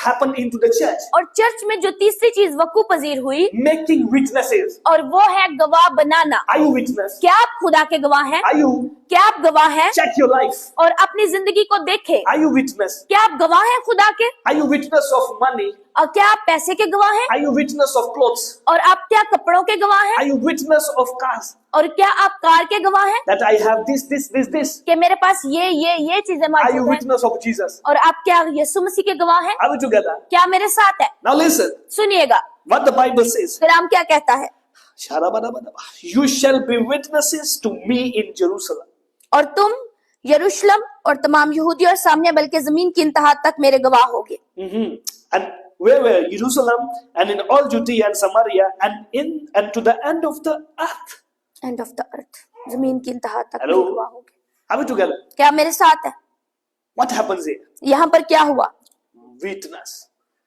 happened into the church. और चर्च में जो तीसरी चीज वकू पजीर हुई, Making witnesses. और वो है गवाह बनाना। Are you witness? क्या आप खुदा के गवाह हैं? Are you? क्या आप गवाह हैं? Check your life. और अपनी जिंदगी को देखें, Are you witness? क्या आप गवाह हैं खुदा के? Are you witness of money? और क्या आप पैसे के गवाह हैं? Are you witness of clothes? और आप क्या कपड़ों के गवाह हैं? Are you witness of cars? और क्या आप कार के गवाह हैं That I have this. कि मेरे पास ये चीजें Are you मौजूद हैं? witness of Jesus? और आप क्या यीशु मसीह के गवाह हैं? Are we together? क्या मेरे साथ है? Now listen. सुनिएगा, What the Bible says. कलाम क्या कहता है। You shall be witnesses to me in Jerusalem. और तुम यरूशलेम और तमाम यहूदी और सामरिया बल्कि जमीन की इंतहा तक मेरे गवाह होगे। And where were Jerusalem and in all Judea and Samaria and to the end of the earth. End of the earth, जमीन की इंतहा तक Hello? मेरे गवाह होगे। Are we together? क्या मेरे साथ है? What happens here? यहाँ पर क्या हुआ? Witness.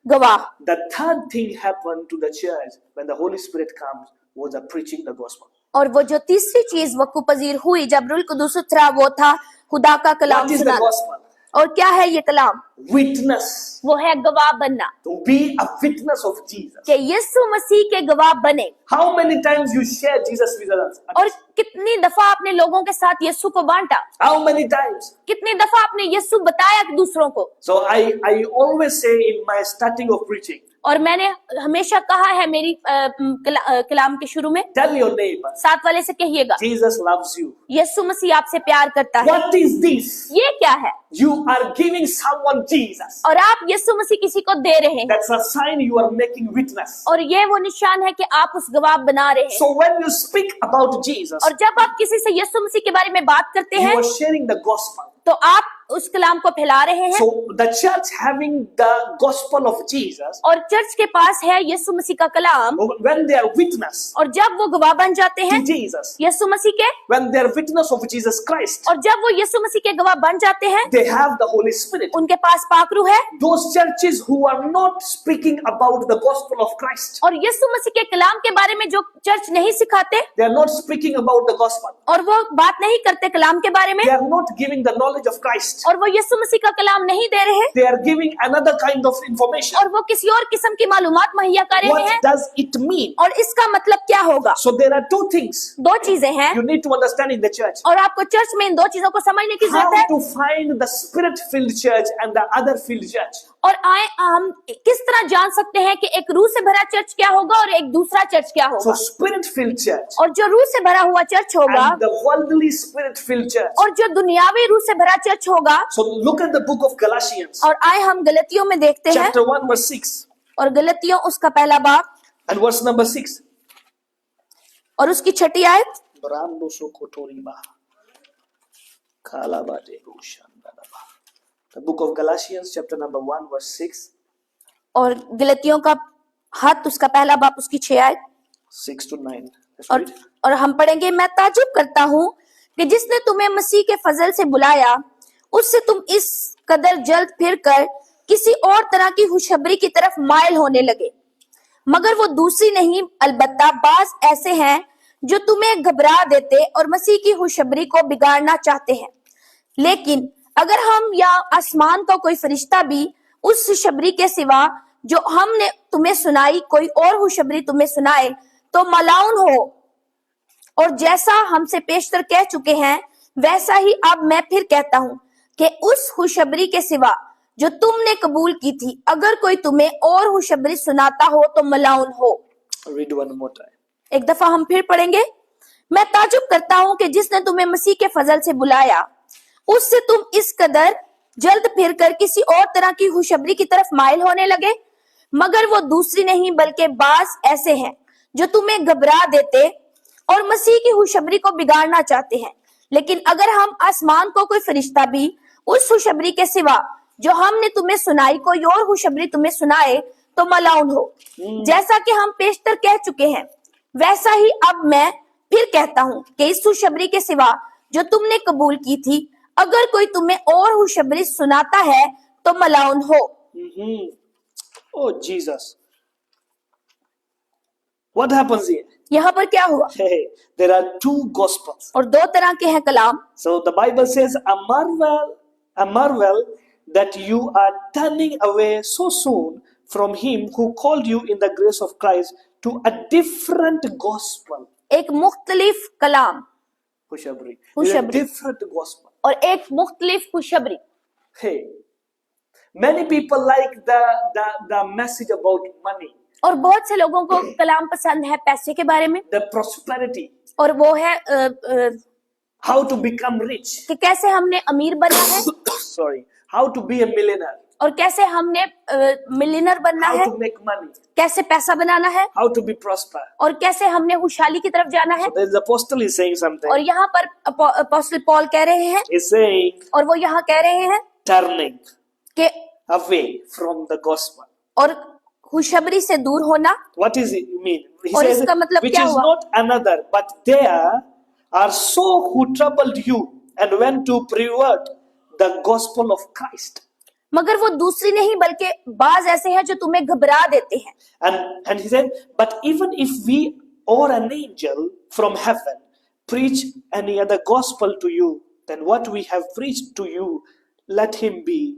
गवाह। The third thing happened to the church when the Holy Spirit comes was the preaching the gospel. और वो जो तीसरी चीज वकू पजीर हुई जब रूह कुदूस उतरा, वो था खुदा का कलाम What is the सुनाना। gospel? और क्या है ये कलाम? Witness. वो है गवाह बनना, To be a witness of Jesus. कि यीशु मसीह के गवाह बने। How many times you share Jesus with others? और कितनी दफा आपने लोगों के साथ यीशु को बांटा? How many times? कितनी दफा आपने यीशु बताया दूसरों को? So I always say in my starting of preaching, और मैंने हमेशा कहा है मेरी कलाम के शुरू में, tell your neighbor, साथ वाले से कहिएगा, Jesus loves you. यीशु मसीह आपसे प्यार करता है। What is this? ये क्या है? You are giving someone Jesus. और आप यीशु मसीह किसी को दे रहे हैं, That's a sign you are making witness. और ये वो निशान है कि आप उस गवाह बना रहे हैं। So when you speak about Jesus, और जब आप किसी से यीशु मसीह के बारे में बात करते you हैं, are sharing the gospel. तो आप उस कलाम को फैला रहे हैं। So the church having the gospel of Jesus, और चर्च के पास है यीशु मसीह का कलाम, when they are witness और जब वो गवाह बन जाते हैं to Jesus, यीशु मसीह के, when they are witness of Jesus Christ, और जब वो यीशु मसीह के गवाह बन जाते हैं, they have the Holy Spirit. उनके पास पाक रूह है। Those churches who are not speaking about the gospel of Christ, और यीशु मसीह के कलाम के बारे में जो चर्च नहीं सिखाते, they are not speaking about the gospel. और वो बात नहीं करते कलाम के बारे में, They are not giving the knowledge of Christ. और वो यीशु मसीह का कलाम नहीं दे रहे, They are giving another kind of information. और वो किसी और किस्म की मालूमात मुहैया कर रहे What हैं। does it mean? और इसका मतलब क्या होगा? So there are two things दो चीजें हैं, you need to understand in the church. और आपको चर्च में इन दो चीजों को समझने की How जरूरत है। to find the spirit-filled church and the other-filled church. और हम किस तरह जान सकते हैं कि एक रूह से भरा चर्च क्या होगा और एक दूसरा चर्च क्या So होगा? spirit-filled church और जो रूह से भरा हुआ चर्च होगा and the worldly spirit-filled church. और जो दुनियावी रूह से भरा चर्च होगा। So look at the book of Galatians, और आए हम गलतियों में देखते हैं, chapter 1, verse 6 और गलतियों उसका पहला बाब and verse number 6. और उसकी छठी आयत। Brando sokotoriba. Kalabade rushandalaba. The book of Galatians, chapter number 1, verse 6. और गलतियों का हाथ उसका पहला बाब उसकी 6 आयत। 6 to 9. Let's और read. और हम पढ़ेंगे, मैं ताजुब करता हूँ कि जिसने तुम्हें मसीह के फजल से बुलाया, उससे तुम इस कदर जल्द फिर कर किसी और तरह की खुशखबरी की तरफ माइल होने लगे, मगर वो दूसरी नहीं, अलबत्ता बाज ऐसे हैं जो तुम्हें घबरा देते और मसीह की खुशखबरी को बिगाड़ना चाहते हैं। लेकिन अगर हम या आसमान का कोई फरिश्ता भी उस खुशखबरी के सिवा जो हमने तुम्हें सुनाई कोई और खुशखबरी तुम्हें सुनाए तो मलाउन हो। और जैसा हमसे पेशतर कह चुके हैं वैसा ही अब मैं फिर कहता हूं कि उस खुशखबरी के सिवा जो तुमने कबूल की थी, अगर कोई तुम्हें और खुशखबरी सुनाता हो तो मलाउन हो। Read one more time. एक दफा हम फिर पढ़ेंगे, मैं ताजुब करता हूं कि जिसने तुम्हें मसीह के फजल से बुलाया, उससे तुम इस कदर जल्द फिर कर किसी और तरह की खुशखबरी की तरफ माइल होने लगे, मगर वो दूसरी नहीं बल्कि बाज ऐसे हैं जो तुम्हें घबरा देते और मसीह की खुशखबरी को बिगाड़ना चाहते हैं। लेकिन अगर हम आसमान को कोई फरिश्ता भी उस खुशखबरी के सिवा जो हमने तुम्हें सुनाई कोई और खुशखबरी तुम्हें सुनाए तो मलाउन हो। जैसा कि हम पेशतर कह चुके हैं वैसा ही अब मैं फिर कहता हूं कि इस खुशखबरी के सिवा जो तुमने कबूल की थी, अगर कोई तुम्हें और खुशखबरी सुनाता है तो मलाउन हो। Oh Jesus. What happens here? यहाँ पर क्या हुआ? Hey, there are two gospels. और दो तरह के हैं कलाम। So the Bible says, a marvel that you are turning away so soon from him who called you in the grace of Christ to a different gospel. एक मुख्तलिफ कलाम, खुशखबरी. खुशखबरी. Different gospel. और एक मुख्तलिफ खुशखबरी। Hey, many people like the message about money, और बहुत से लोगों को कलाम पसंद है पैसे के बारे में, the prosperity, और वो है how to become rich. कि कैसे हमने अमीर बना है, Sorry, how to be a millionaire. और कैसे हमने मिलियनर बनना how है, to make money, कैसे पैसा बनाना है, how to be prosper. और कैसे हमने खुशहाली की तरफ जाना है। So there is apostle is saying something. और यहाँ पर अपोस्टल पॉल कह रहे हैं, He's saying और वो यहाँ कह रहे हैं turning कि away from the gospel. और खुशखबरी से दूर होना। What does it mean? He और says, इसका मतलब which क्या is हुआ? not another, but there are so who troubled you and went to pervert the gospel of Christ. मगर वो दूसरी नहीं बल्कि बाज ऐसे हैं जो तुम्हें घबरा देते हैं। And he said, but even if we or an angel from heaven preach any other gospel to you than what we have preached to you, let him be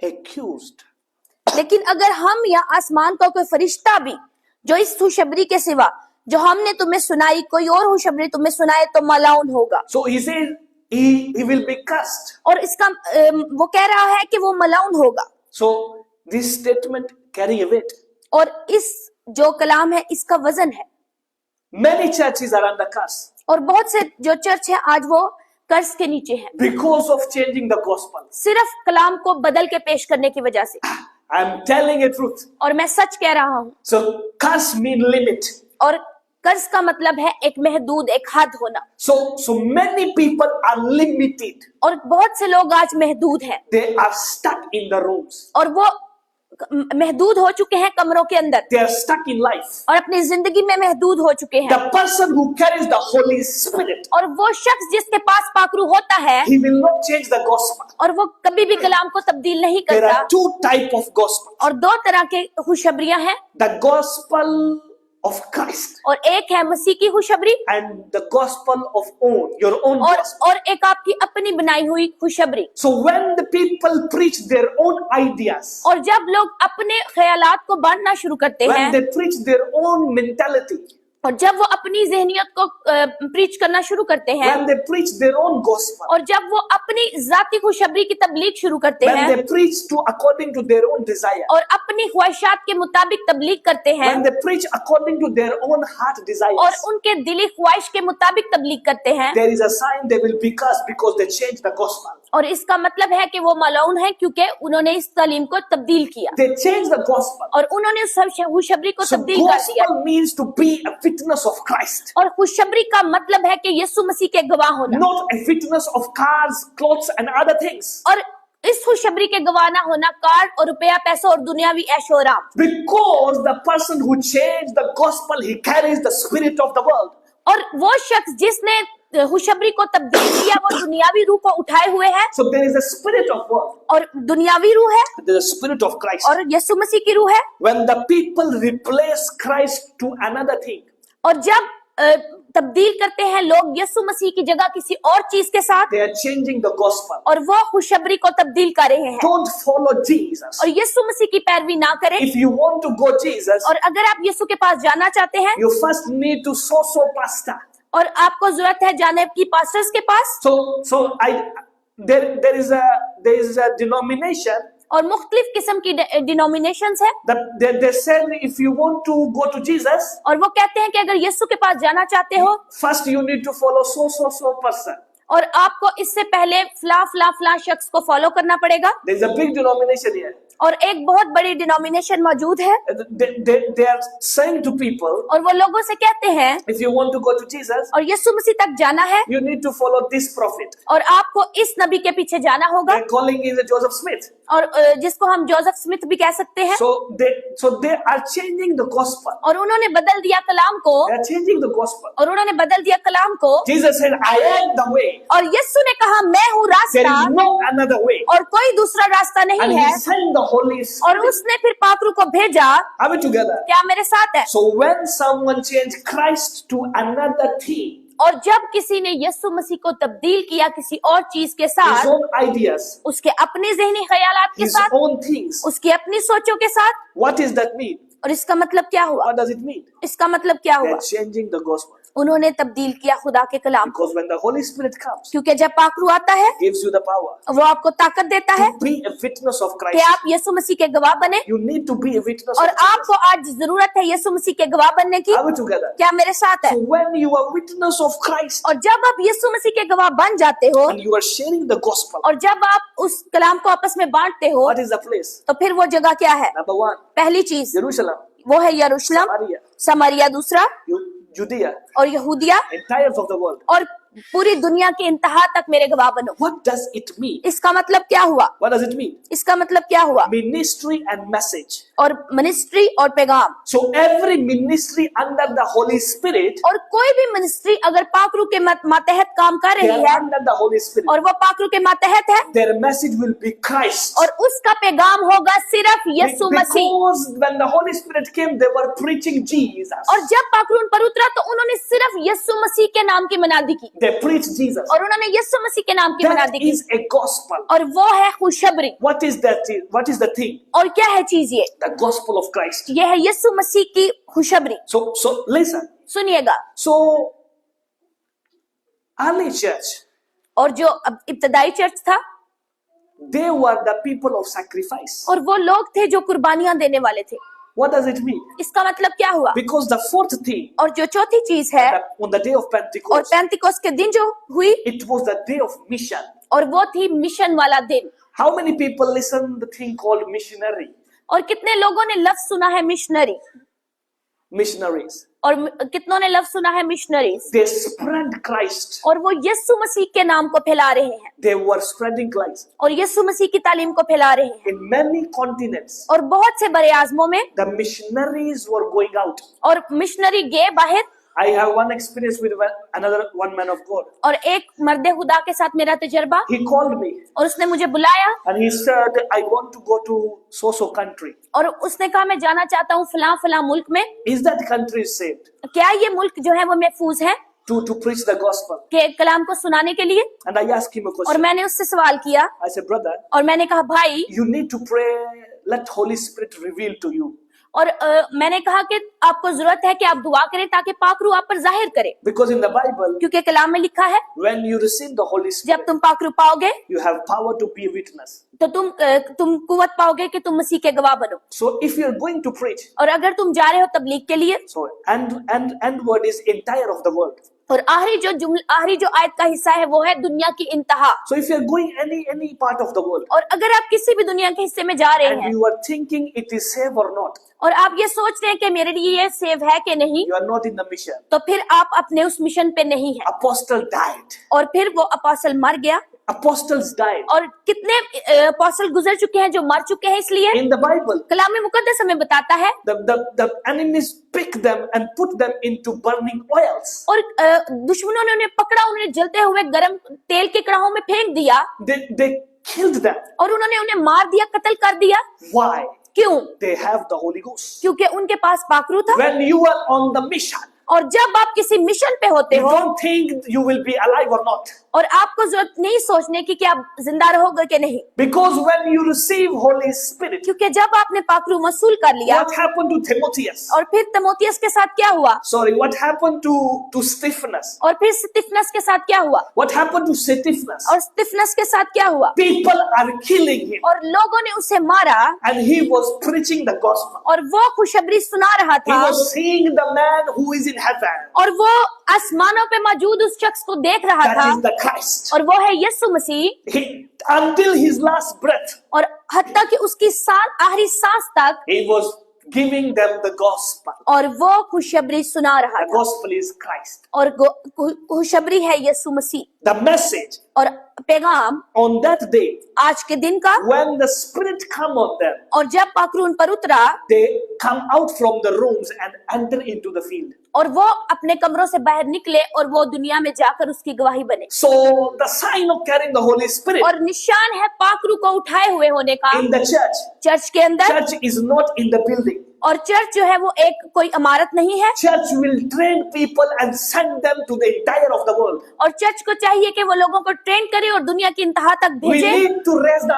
accused. लेकिन अगर हम या आसमान का कोई फरिश्ता भी जो इस खुशखबरी के सिवा जो हमने तुम्हें सुनाई कोई और खुशखबरी तुम्हें सुनाए तो मलाउन होगा। So he says he will be cursed. और इसका वो कह रहा है कि वो मलाउन होगा। So this statement carry a weight. और इस जो कलाम है इसका वजन है। Many churches are under curse और बहुत से जो चर्च है आज वो कर्ज के नीचे है because of changing the gospel. सिर्फ कलाम को बदल के पेश करने की वजह से। I'm telling a truth. और मैं सच कह रहा हूँ। So curse mean limit. और कर्ज का मतलब है एक महदूद, एक हद होना। So many people are limited. और बहुत से लोग आज महदूद हैं। They are stuck in the rooms. और वो महदूद हो चुके हैं कमरों के अंदर। They are stuck in life. और अपनी जिंदगी में महदूद हो चुके हैं। The person who carries the Holy Spirit, और वो शख्स जिसके पास पाखरू होता है he will not change the gospel. और वो कभी भी कलाम को तब्दील नहीं There करता। are two type of gospel. और दो तरह के खुशखबरियां हैं, The gospel of Christ और एक है मसीह की खुशखबरी and the gospel of your own gospel. और एक आपकी अपनी बनाई हुई खुशखबरी। So when the people preach their own ideas, और जब लोग अपने ख्यालात को बांटना शुरू करते when हैं they preach their own mentality, और जब वो अपनी ज़हनियत को प्रीच करना शुरू करते हैं when they preach their own gospel, और जब वो अपनी जाती खुशखबरी की तबलीग शुरू करते when हैं they preach according to their own desire, और अपनी ख्वाहिशात के मुताबिक तबलीग करते हैं when they preach according to their own heart और desires, उनके दिली ख्वाहिश के मुताबिक तबलीग करते हैं, there is a sign they will be cursed because they changed the gospel. और इसका मतलब है कि वो मलऊन है क्योंकि उन्होंने इस तालीम को तब्दील किया They changed the gospel. और उन्होंने उस खुशखबरी को So तब्दील कर दिया। gospel means to be a witness of Christ, और खुशखबरी का मतलब है कि यीशु मसीह के गवाह होना not a witness of cars, clothes, and other things. और इस खुशखबरी के गवाह ना होना कार और रुपया पैसा और दुनियावी ऐशोआराम। Because the person who changed the gospel, he carries the spirit of the world. और वो शख्स जिसने खुशखबरी को तब्दील किया वो दुनियावी रूह को उठाए हुए है So there is a spirit of world. और दुनियावी रूह है There is a spirit of Christ. और यीशु मसीह की रूह है। When the people replace Christ to another thing, और जब तब्दील करते हैं लोग यीशु मसीह की जगह किसी और चीज के साथ they are changing the gospel. और वो खुशखबरी को तब्दील कर रहे हैं Don't follow Jesus. और यीशु मसीह की पैरवी ना करें। If you want to go Jesus, और अगर आप यीशु के पास जाना चाहते हैं you first need to so pastor. और आपको जरूरत है जाने की पास्टर्स के पास There is a denomination और मुख्तलिफ किस्म की डिनोमिनेशंस है that they said if you want to go to Jesus, और वो कहते हैं कि अगर यीशु के पास जाना चाहते हो first you need to follow so person. और आपको इससे पहले फला शख्स को फॉलो करना पड़ेगा। There is a big denomination here. और एक बहुत बड़ी डिनोमिनेशन मौजूद है They are saying to people, और वो लोगों से कहते हैं if you want to go to Jesus, और यीशु मसीह तक जाना है you need to follow this prophet. और आपको इस नबी के पीछे जाना होगा They're calling it Joseph Smith. और जिसको हम जोसेफ स्मिथ भी कह सकते हैं। So they are changing the gospel. और उन्होंने बदल दिया कलाम को They are changing the gospel. और उन्होंने बदल दिया कलाम को Jesus said, I am the way. और यीशु ने कहा मैं हूँ There रास्ता is no another way. और कोई दूसरा रास्ता And नहीं he है sent the Holy और Spirit. उसने फिर पाकरू को भेजा। Are we together? क्या मेरे साथ है? So when someone changed Christ to another thing, और जब किसी ने यीशु मसीह को तब्दील किया किसी और चीज के his साथ own ideas, उसके अपने ज़हनी ख्यालात के his साथ own things, उसकी अपनी सोचों के साथ what does that mean? और इसका मतलब क्या हुआ? What does it mean? इसका मतलब क्या हुआ? They're changing the gospel. उन्होंने तब्दील किया खुदा के कलाम को, Because when the Holy Spirit comes, क्योंकि जब पाकरू आता है gives you the power वो आपको ताकत देता है to be a witness of कि Christ. आप यीशु मसीह के गवाह बने। You need to be a witness और of Jesus. आपको आज जरूरत है यीशु मसीह के गवाह बनने की। Are we together? क्या मेरे साथ है? So when you are witness of Christ और जब आप यीशु मसीह के गवाह बन जाते हो and you are sharing the gospel, और जब आप उस कलाम को आपस में बांटते हो, what is the place? तो फिर वो जगह क्या है? Number one, पहली चीज Jerusalem, वो है यरूशलेम, Samaria, समरिया दूसरा, Judea, और यहूदिया, entire of the world. और पूरी दुनिया की इंतहा तक मेरे गवाह बनो। What does it mean? इसका मतलब क्या हुआ? What does it mean? इसका मतलब क्या हुआ? Ministry and message. और मिनिस्ट्री और पैगाम। So every ministry under the Holy Spirit, और कोई भी मिनिस्ट्री अगर पाकरू के मातहत काम कर they रही are है under the Holy Spirit. और वो पाकरू के मातहत है, Their message will be Christ. और उसका पैगाम होगा सिर्फ यीशु मसीह। Because when the Hoली Spirit came, they were preaching Jesus. और जब पाकरू उन पर उतरा तो उन्होंने सिर्फ यीशु मसीह के नाम की मनादी की, They preached Jesus. और उन्होंने यीशु मसीह के नाम की That मनादी की, is a gospel. और वो है खुशखबरी। What is that? What is the thing? और क्या है चीज ये? The gospel of Christ. ये है यीशु मसीह की खुशखबरी। So listen. सुनिएगा। So early church, और जो अब इब्तदाई चर्च था, they were the people of sacrifice. और वो लोग थे जो कुर्बानियां देने वाले थे। What does it mean? इसका मतलब क्या हुआ? Because the fourth thing, और जो चौथी चीज है, on the day of और Pentecost, पेंतिकोस्त के दिन जो हुई, it was the day of mission. और वो थी मिशन वाला दिन। How many people listen the thing called missionary? और कितने लोगों ने लफ्ज सुना है मिशनरी? Missionaries. और कितनों ने लफ्ज सुना है मिशनरीज? They spread Christ. और वो यीशु मसीह के नाम को फैला रहे हैं, They were spreading Christ और यीशु मसीह की तालीम को फैला रहे हैं। in many continents. और बहुत से बड़े आजमों में The missionaries were going out. और मिशनरी गए बाहर। I have one experience with another one man of God. और एक मर्दे खुदा के साथ मेरा तजर्बा, He called me और उसने मुझे बुलाया and he said, I want to go to so country. और उसने कहा मैं जाना चाहता हूँ फलां फलां मुल्क में। Is that country saved? क्या ये मुल्क जो है वो महफूज है To preach the gospel? के कलाम को सुनाने के लिए? And I asked him a और question. मैंने उससे सवाल किया, I said, brother, और मैंने कहा भाई, you need to pray, let Holy Spirit reveal to you. और मैंने कहा कि आपको जरूरत है कि आप दुआ करें ताकि पाकरू आप पर जाहिर करे, Because in the Bible, क्योंकि कलाम में लिखा है when you receive the Holy जब Spirit, तुम पाकरू पाओगे you have power to be a witness. तो तुम कुव्वत पाओगे कि तुम मसीह के गवाह बनो। So if you're going to preach, और अगर तुम जा रहे हो तबलीग के लिए, so and word is entire of the world. और आखिरी जो आयत का हिस्सा है वो है दुनिया की इंतहा। So if you're going any part of the world और अगर आप किसी भी दुनिया के हिस्से में जा रहे and हैं you are thinking it is safe or not, और आप ये सोच रहे हैं कि मेरे लिए ये सेव है कि नहीं, you are not in the mission. तो फिर आप अपने उस मिशन पे नहीं है। Apostle died. और फिर वो अपोस्टल मर गया, Apostles died. और कितने अपोस्टल गुजर चुके हैं जो मर चुके हैं। इसलिए In the Bible, कलाम मुकद्दस हमें बताता है, the enemies picked them and put them into burning oils. और दुश्मनों ने उन्हें पकड़ा, उन्हें जलते हुए गर्म तेल के कड़ाहों में फेंक दिया, They killed them. और उन्होंने उन्हें मार दिया, कत्ल कर दिया। Why? क्यों? They have the Holy Ghost. क्योंकि उनके पास पाकरू था। When you are on the mission, और जब आप किसी मिशन पे होते you हो, don't think you will be alive or not. और आपको जरूरत नहीं सोचने की कि आप जिंदा रहोगे कि नहीं, Because when you receive Holy Spirit, क्योंकि जब आपने पाकरू मसूल कर लिया, what happened to Timotheus? और फिर तिमोथियस के साथ क्या हुआ, Sorry, what happened to Stephanus? और फिर स्तिफनस के साथ क्या हुआ, What happened to Stephanus? और स्तिफनस के साथ क्या हुआ, People are killing him, और लोगों ने उसे मारा, and he was preaching the gospel. और वो खुशखबरी सुना रहा He था, was seeing the man who is in heaven. और वो आसमानों पे मौजूद उस शख्स को देख रहा That था, is the Christ. और वो है यीशु मसीह। Until his last breath, और हत्ता कि उसकी आखिरी सांस तक he was giving them the gospel. और वो खुशखबरी सुना रहा The था, gospel is Christ. और खुशखबरी है यीशु मसीह। The message और पैगाम on that day, आज के दिन का, when the Spirit come on them, और जब पाकरू उन पर उतरा, they come out from the rooms and enter into the field. और वो अपने कमरों से बाहर निकले और वो दुनिया में जाकर उसकी गवाही बने। So the sign of carrying the Holy Spirit और निशान है पाकरू को उठाए हुए होने का in the church. चर्च के अंदर। Church is not in the building. और चर्च जो है वो एक कोई इमारत नहीं है, Church will train people and send them to the entire of the world. और चर्च को चाहिए कि वो लोगों को ट्रेन करे और दुनिया की इंतहा तक We भेजे। need to raise the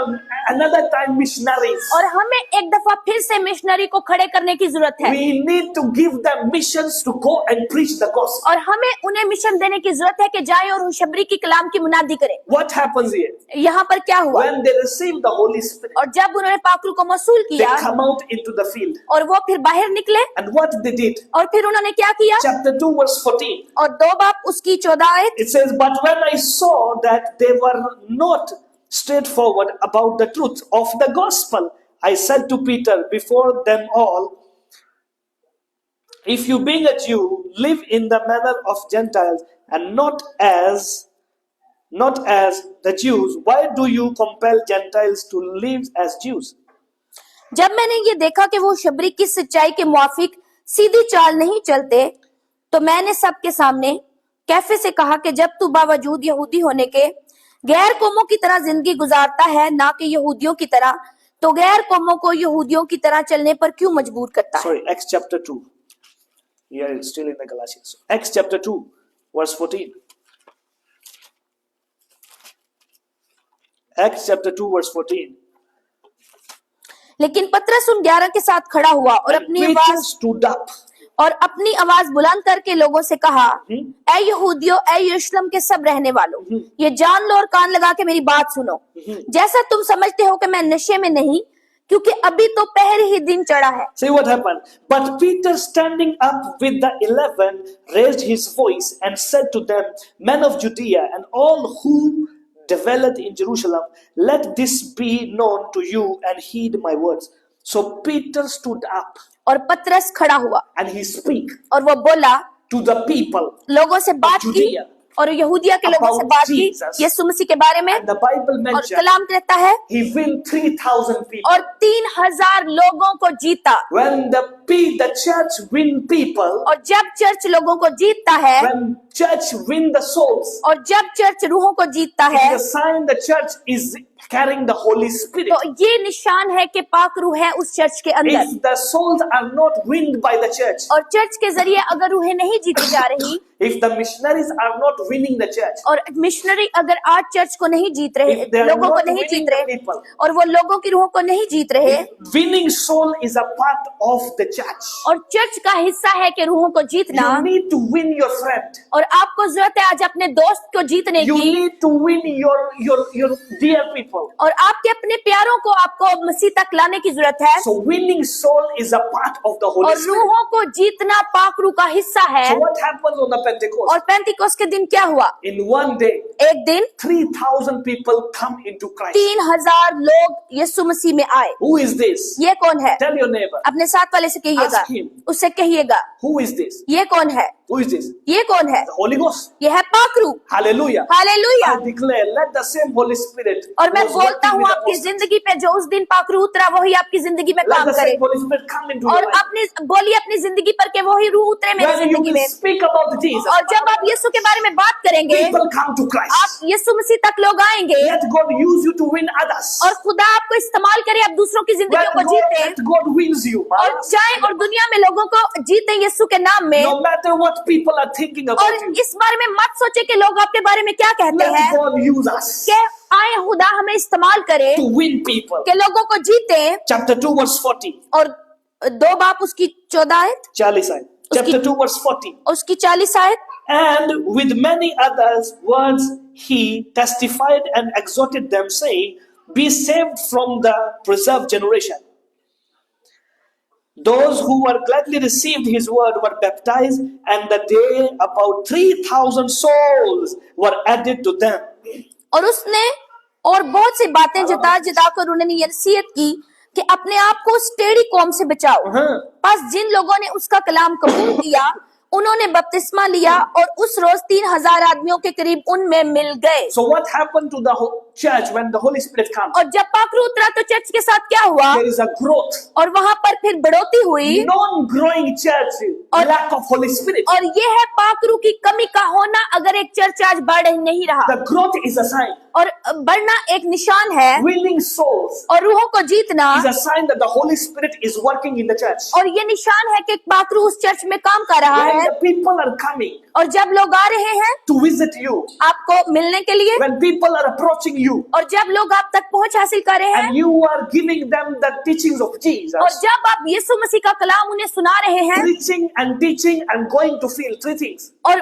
another time missionaries. और हमें एक दफा फिर से मिशनरी को खड़े करने की जरूरत है We need to give them missions to go and preach the gospel. और हमें उन्हें मिशन देने की जरूरत है कि जाए और खुशखबरी की कलाम की मुनादी करें। What happens here? यहाँ पर क्या हुआ? When they receive the Holy Spirit, और जब उन्होंने पाकरू को मसूल they किया come out into the field. और वो फिर बाहर निकले And what they did? और फिर उन्होंने क्या किया? Chapter 2 verse 14. और 2 बाप उसकी 14 आयत, It says, but when I saw that they were not straightforward about the truth of the gospel, I said to Peter before them all, if you being a Jew live in the manner of Gentiles and not as the Jews, why do you compel Gentiles to live as Jews? जब मैंने ये देखा कि वो खुशखबरी की सच्चाई के मुआफिक सीधी चाल नहीं चलते, तो मैंने सबके सामने कैफे से कहा कि जब तू बावजूद यहूदी होने के गैर कौमों की तरह जिंदगी गुजारता है, ना कि यहूदियों की तरह, तो गैर कौमों को यहूदियों की तरह चलने पर क्यों मजबूर करता है? Sorry, Acts chapter 2. Here it's still in the Galatians. Acts chapter 2, verse 14. Acts chapter 2, verse 14. लेकिन पतरस उन 11 के साथ खड़ा हुआ और And Peter stood up. अपनी आवाज बुलंद करके लोगों से कहा, ऐ यहूदियों, ऐ यरूशलेम के सब रहने वालों, ये जान लो और कान लगा के मेरी बात सुनो। जैसा तुम समझते हो कि मैं नशे में नहीं, क्योंकि अभी तो पहले ही दिन चढ़ा है। See what happened? But Peter, standing up with the 11, raised his voice and said to them, men of Judea and all who dwelleth in Jerusalem, let this be known to you and heed my words. So Peter stood up और पतरस खड़ा हुआ and he speak और वो बोला, to the people लोगों से बात की Judea और यहूदिया के लोगों से about बात की Jesus. यीशु मसीह के बारे में। and the Bible और mentioned कलाम कहता है he win 3,000 people. और 3000 लोगों को जीता। When the church win people, और जब चर्च लोगों को जीतता है when church win the souls, और जब चर्च रूहों को जीतता है, it's a sign the church is carrying the Holy Spirit. तो ये निशान है कि पाक रूह है उस चर्च के अंदर। If the souls are not won by the church, और चर्च के जरिए अगर रूहें नहीं जीती जा रही, if the missionaries are not winning the church, और मिशनरी अगर आज चर्च को नहीं जीत रहे, if they are लोगों को not नहीं winning जीत the रहे, people, और वो लोगों की रूहों को नहीं जीत रहे, winning soul is a part of the church. और चर्च का हिस्सा है कि रूहों को जीतना। You need to win your friend. और आपको जरूरत है आज अपने दोस्त को जीतने You की, need to win your dear people. और आपके अपने प्यारों को आपको मसीह तक लाने की जरूरत है। So winning soul is a part of the Holy और Spirit. रूहों को जीतना पाक रूह का हिस्सा है। So what happens on the Pentecost? और पेंतिकोस्त के दिन क्या हुआ? In one day, एक दिन 3,000 people come into Christ. 3000 लोग यीशु मसीह में आए। Who is this? ये कौन है? Tell your neighbor. अपने साथ वाले से कहिएगा, Ask him. उससे कहिएगा, Who is this? ये कौन है? Who is this? ये कौन है? The Holy Ghost. ये है पाक रूह। Hallelujah. Hallelujah. I declare, let the same Holy Spirit. और मैं who was बोलता working हूँ with the आपकी apostles, जिंदगी पे जो उस दिन पाक रूह उतरा वही आपकी जिंदगी में let काम the करे। same Holy Spirit come into और your life. अपनी बोलिए अपनी जिंदगी पर के वही रूह उतरे मेरी When you जिंदगी will में। speak about Jesus, और जब आप यीशु के बारे में बात करेंगे, people come to Christ. आप यीशु मसीह तक लोग आएंगे Let God use you to win others. और खुदा आपको इस्तेमाल करे, आप दूसरों की जिंदगियों को जीते Let God wins you. और जाए और दुनिया में लोगों को जीते यीशु के नाम में। No matter what people are thinking और about you, इस बारे में मत सोचे कि लोग आपके बारे में क्या कहते let हैं, God use us कि आए खुदा हमें इस्तेमाल करे to win people. कि लोगों को जीते। Chapter 2 verse 40. और 2 बाप उसकी 14 आयत, 40 आयत. Chapter 2 verse 40. उसकी 40 आयत, And with many others words he testified and exhorted them, saying, be saved from the preserved generation. Those who were gladly received his word were baptized, and the day about 3,000 souls were added to them. और उसने और बहुत सी बातें जता जता कर उन्होंने ये नसीहत की कि अपने आप को उस टेढ़ी कौम से बचाओ। बस जिन लोगों ने उसका कलाम कबूल किया उन्होंने बपतिस्मा लिया और उस रोज 3000 आदमियों के करीब उनमें मिल गए। So what happened to the church when the Holy Spirit comes? और जब पाक रूह उतरा तो चर्च के साथ क्या हुआ? There is a growth. और वहां पर फिर बढ़ोतरी हुई। Non-growing church, lack of Holy Spirit. और ये है पाक रूह की कमी का होना अगर एक चर्च आज बढ़ नहीं रहा। The growth is a sign. और बढ़ना एक निशान है। Winning souls और रूहों को जीतना is a sign that the Holy Spirit is working in the church. और ये निशान है कि पाक रूह उस चर्च में काम कर रहा है। the people are coming और जब लोग आ रहे हैं to visit you, आपको मिलने के लिए, when people are approaching you, और जब लोग आप तक पहुंच हासिल कर रहे हैं, and you are giving them the teachings of और Jesus, जब आप यीशु मसीह का कलाम उन्हें सुना रहे हैं, preaching and teaching and going to feel three things: और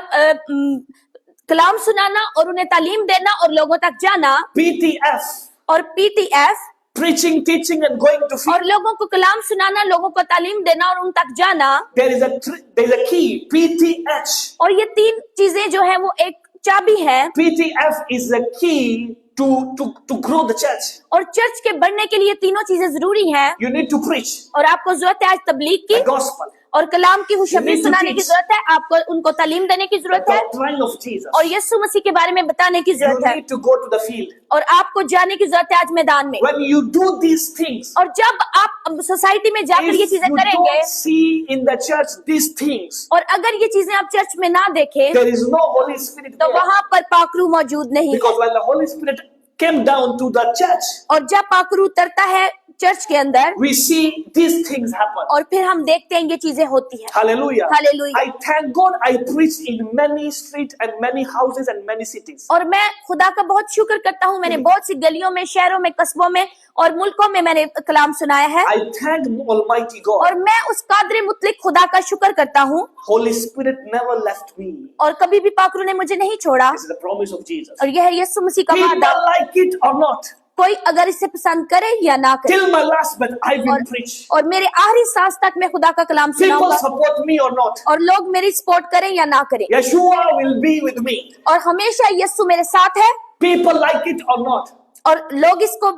कलाम सुनाना और उन्हें तालीम देना और लोगों तक जाना, PTF, और PTF, preaching, teaching and going to feel. और लोगों को कलाम सुनाना, लोगों को तालीम देना और उन तक जाना। There is a key, PTH. और ये तीन चीजें जो है वो एक चाबी है, PTF is the key to grow the church. और चर्च के बढ़ने के लिए तीनों चीजें जरूरी हैं। You need to preach और आपको जरूरत है आज तबलीग की the gospel, और कलाम की खुशखबरी You need to सुनाने की teach. जरूरत है, आपको उनको तालीम देने की the जरूरत है, doctrine of Jesus. और यीशु मसीह के बारे में बताने की You जरूरत है, need to go to the field. और आपको जाने की जरूरत है आज मैदान में। When you do these things, और जब आप सोसाइटी में जाकर ये if चीजें you करेंगे, don't see in the church these things, और अगर ये चीजें आप चर्च में ना देखें, there is no Holy Spirit तो there. वहां पर पाखरू मौजूद नहीं है। Because when the Holy Spirit came down to the church, और जब पाखरू उतरता है चर्च के अंदर, we see these things happen. और फिर हम देखते हैं ये चीजें होती हैं। Hallelujah. Hallelujah. I thank God I preached in many streets and many houses and many cities. और मैं खुदा का बहुत शुक्र करता हूँ, मैंने बहुत सी गलियों में, शहरों में, कस्बों में और मुल्कों में मैंने कलाम सुनाया है, I thank Almighty God. और मैं उस कादरे मुतलिक खुदा का शुक्र करता हूँ, Holy Spirit never left me. और कभी भी पाखरू ने मुझे नहीं छोड़ा, This is the promise of Jesus. और यह है यीशु मसीह का People वादा। like it or not, कोई अगर इसे पसंद करे या ना करे, till my last breath I will preach. और मेरे आखिरी सांस तक मैं खुदा का कलाम People सुनाऊंगा, support me or not, और लोग मेरी सपोर्ट करें या ना करें, Yeshua will be with me. और हमेशा यीशु मेरे साथ है, People like it or not, और लोग इसको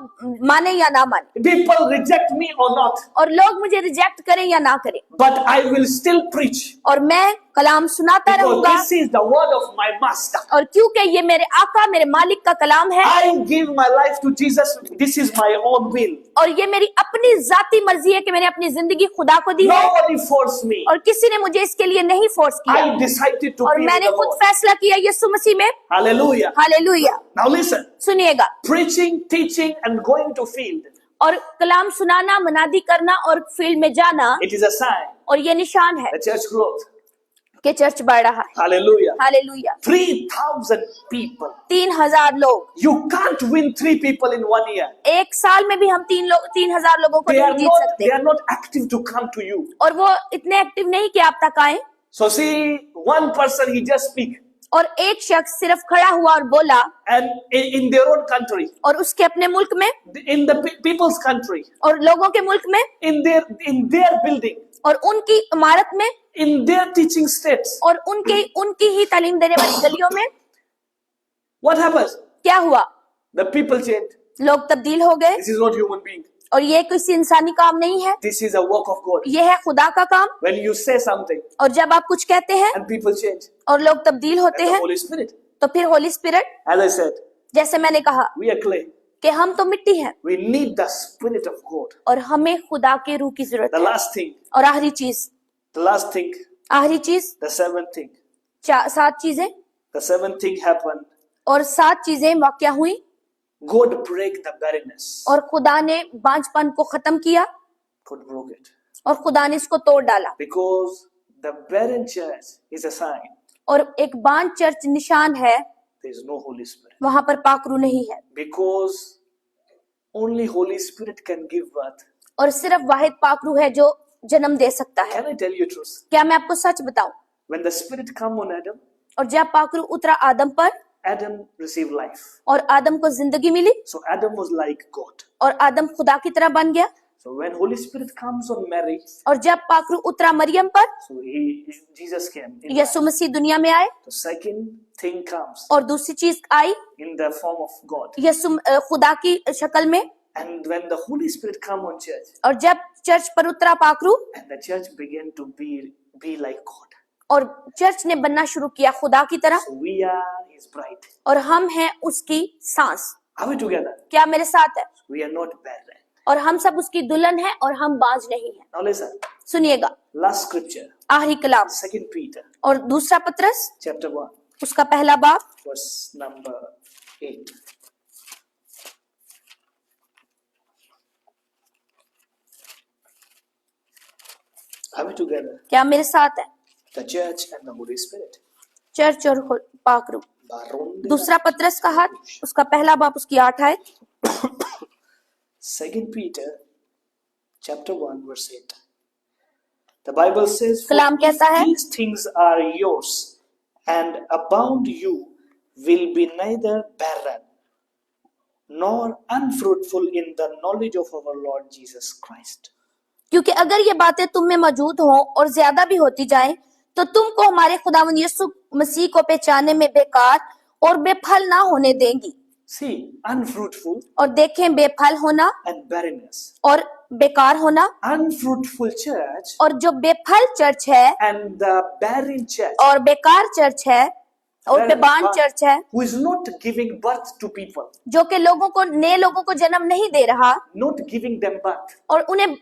माने या ना माने, people reject me or not, और लोग मुझे रिजेक्ट करें या ना करें, but I will still preach. और मैं कलाम सुनाता Because रहूंगा, this is the word of my master. और क्योंकि ये मेरे आका, मेरे मालिक का कलाम है, I give my life to Jesus. This is my own will. और ये मेरी अपनी जाती मर्जी है कि मैंने अपनी जिंदगी खुदा को दी है, Nobody forced me. और किसी ने मुझे इसके लिए नहीं फोर्स किया, I decided to और be with मैंने the खुद Lord. फैसला किया यीशु मसीह में। Hallelujah. हालेलुया। Now listen. सुनिएगा, Preaching, teaching and going to field. और कलाम सुनाना, मनादी करना और फील्ड में जाना, It is a sign. और ये निशान है The church growth. कि चर्च बढ़ रहा है। Hallelujah. हालेलुया। 3,000 people. 3,000 लोग, You can't win 3 people in 1 year. एक साल में भी हम 3,000 लोगों को They नहीं are जीत not, सकते, they are not active to come to you. और वो इतने एक्टिव नहीं कि आप तक आए। So see, one person he just speak और एक शख्स सिर्फ खड़ा हुआ और बोला, and in their own country, और उसके अपने मुल्क में, in the people's country, और लोगों के मुल्क में, in their building, और उनकी इमारत में, in their teaching states. और उनकी ही तालीम देने वाली गलियों में What happens? क्या हुआ? The people change. लोग तब्दील हो गए, This is not human being. और ये किसी इंसानी काम नहीं है, This is a work of God. ये है खुदा का काम। When you say something और जब आप कुछ कहते हैं and people change, और लोग तब्दील होते and the हैं, Holy Spirit, तो फिर Holi spirit, as I said, जैसे मैंने कहा we are clay. कि हम तो मिट्टी हैं, We need the Spirit of God. और हमें खुदा के रूह की जरूरत The है। last thing, और आखिरी चीज, आखिरी चीज, the seventh thing, 7 चीजें, the seventh thing happened. और 7 चीजें वाकया हुई, God break the barrenness. और खुदा ने बांझपन को खत्म किया, God broke it. और खुदा ने इसको तोड़ डाला। Because the barren church is a sign. और एक बांझ चर्च निशान है, There is no Holy Spirit. वहां पर पाखरू नहीं है, Because only Holy Spirit can give birth. और सिर्फ वाहिद पाखरू है जो जन्म दे सकता है। Can I tell you truth? क्या मैं आपको सच बताऊं? When the Spirit come on Adam, और जब पाखरू उतरा आदम पर, Adam received life. और आदम को जिंदगी मिली, So Adam was like God. और आदम खुदा की तरह बन गया। So when Holy Spirit comes on Mary, और जब पाखरू उतरा मरियम पर, so Jesus came. In Yeshu life. मसीह दुनिया में आए, The second thing comes और दूसरी चीज आई in the form of God. यीशु खुदा की शक्ल में। And when the Holy Spirit come on church, और जब चर्च पर उतरा पाखरू, and the church began to be like God. और चर्च ने बनना शुरू किया खुदा की तरह, So we are His bride. और हम हैं उसकी सांस। Are we together? क्या मेरे साथ है? We are not barren. और हम सब उसकी दुल्हन है, और हम बाज नहीं है। Now listen. सुनिएगा, Last scripture, आखिरी कलाम, 2 Peter, और दूसरा पत्रस, chapter 1, उसका पहला बाब, verse number 8. Are we together? क्या मेरे साथ है? the church and the Holy Spirit. Church और पाकरू। Baronde दूसरा पत्रस का हाथ, उसका पहला बाप उसकी 8 आयत। 2 Peter chapter 1 verse 8. The Bible says, "For Kalam if कहता है, these things are yours and abound, you will be neither barren nor unfruitful in the knowledge of our Lord Jesus Christ." क्योंकि अगर ये बातें तुम में मौजूद हो और ज्यादा भी होती जाएं, तो तुमको हमारे खुदावंद यीशु मसीह को पहचानने में बेकार और बेफल ना होने देंगी। See, unfruitful और देखें बेफल होना and barrenness. और बेकार होना, Unfruitful church और जो बेफल चर्च है and the barren church, और बेकार चर्च है और बेबान चर्च है, who is not giving birth to people, जो कि लोगों को नए लोगों को जन्म नहीं दे रहा not giving them birth. और उन्हें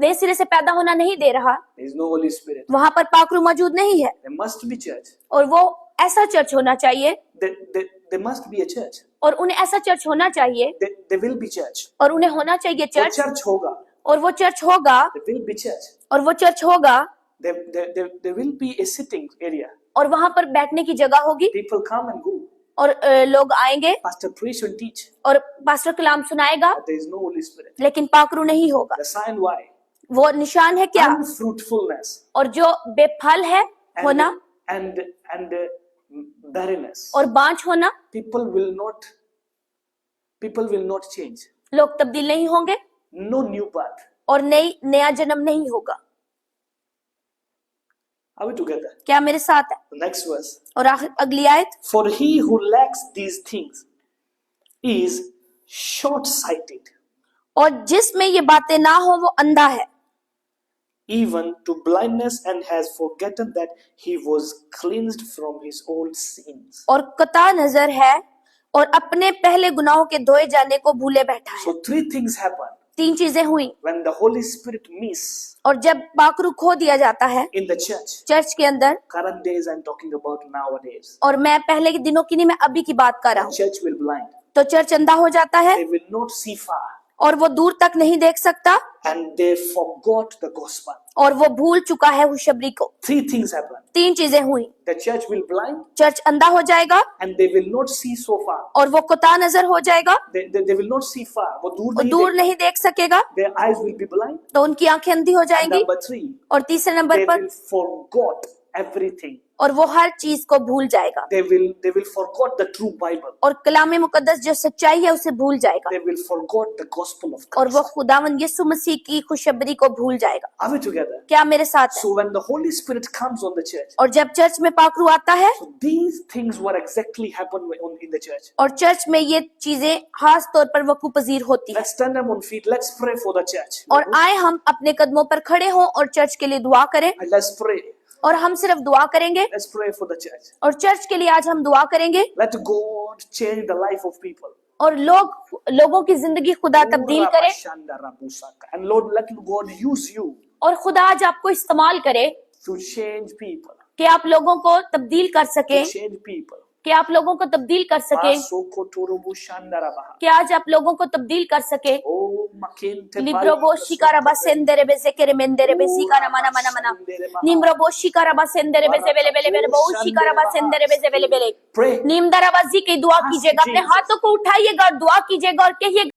नए सिरे से पैदा होना नहीं दे रहा, There is no Holy Spirit. वहां पर पाकरू मौजूद नहीं है। There must be church. और वो ऐसा चर्च होना चाहिए, There must be a church. और उन्हें ऐसा चर्च होना चाहिए, There will be church. और उन्हें होना चाहिए वो चर्च, church होगा. और वो चर्च होगा, There will be church. और वो चर्च होगा, There will be a sitting area. और वहां पर बैठने की जगह होगी, People come and go. और लोग आएंगे Pastor preach and teach. और पास्टर कलाम सुनाएगा, But there is no Holy Spirit. लेकिन पाकरू नहीं होगा। The sign why? वो निशान है क्या? Unfruitfulness और जो बेफल है होना and barrenness. और बांझ होना, People will not change. लोग तब्दील नहीं होंगे No new birth. और नया जन्म नहीं होगा। Are we together? क्या मेरे साथ है? The next verse. और अगली आयत, For he who lacks these things is short-sighted, और जिसमें ये बातें ना हो वो अंधा है, even to blindness, and has forgotten that he was cleansed from his old sins. और कता नजर है और अपने पहले गुनाहों के धोए जाने को भूले बैठा है। So 3 things happen 3 चीजें हुई, when the Holy Spirit miss और जब पाकरू खो दिया जाता है in the church. चर्च के अंदर, Current days I'm talking about nowadays. और मैं पहले के दिनों की नहीं, मैं अभी की बात कर रहा हूँ, Church will blind. तो चर्च अंधा हो जाता है They will not see far, और वो दूर तक नहीं देख सकता, and they forgot the gospel. और वो भूल चुका है खुशखबरी को। 3 things happen. 3 चीजें हुई, The church will blind, church अंधा हो जाएगा and they will not see so far. और वो कोता नजर हो जाएगा, They will not see far. वो वो दूर दूर नहीं देख सकेगा, Their eyes will be blind. तो उनकी आंखें अंधी हो And जाएंगी। number 3, और तीसरे नंबर they पर, will forgot everything. और वो हर चीज को भूल जाएगा, They will forgot the true Bible. और कलाम मुकद्दस जो सच्चाई है उसे भूल जाएगा, They will forgot the gospel of और वो Christ. खुदावंद यीशु मसीह की खुशखबरी को भूल जाएगा। Are we together? क्या मेरे साथ है? So when the Holy Spirit comes on the church, और जब चर्च में पाकरू आता है, so these things were exactly happen in the church. और चर्च में ये चीजें खास तौर पर वकू पजीर होती है। Let's stand up on feet. Let's pray for the church. और आए हम अपने कदमों पर खड़े हों और चर्च के लिए दुआ करें, And let's pray. और हम सिर्फ दुआ करेंगे, Let's pray for the church. और चर्च के लिए आज हम दुआ करेंगे, Let God change the life of people. और लोगों की जिंदगी खुदा तब्दील करे, And Lord, let God use you और खुदा आज आपको इस्तेमाल करे to change people. कि आप लोगों को तब्दील कर सके, To change people. कि आप लोगों को तब्दील कर सके, कि आज आप लोगों को तब्दील कर सके। Oh, makinte लिब्रोबोशी का रबा सेंदरे बेसे केरे मेंदरे बेसी का मना मना मना निम्रोबोशी का रबा सेंदरे बेसे बेले बेले बेले बोशी का रबा सेंदरे बेसे बेले बेले Pray. निम्दराबाजी की दुआ कीजिएगा, अपने हाथों को उठाइएगा और दुआ कीजिएगा और कहिएगा,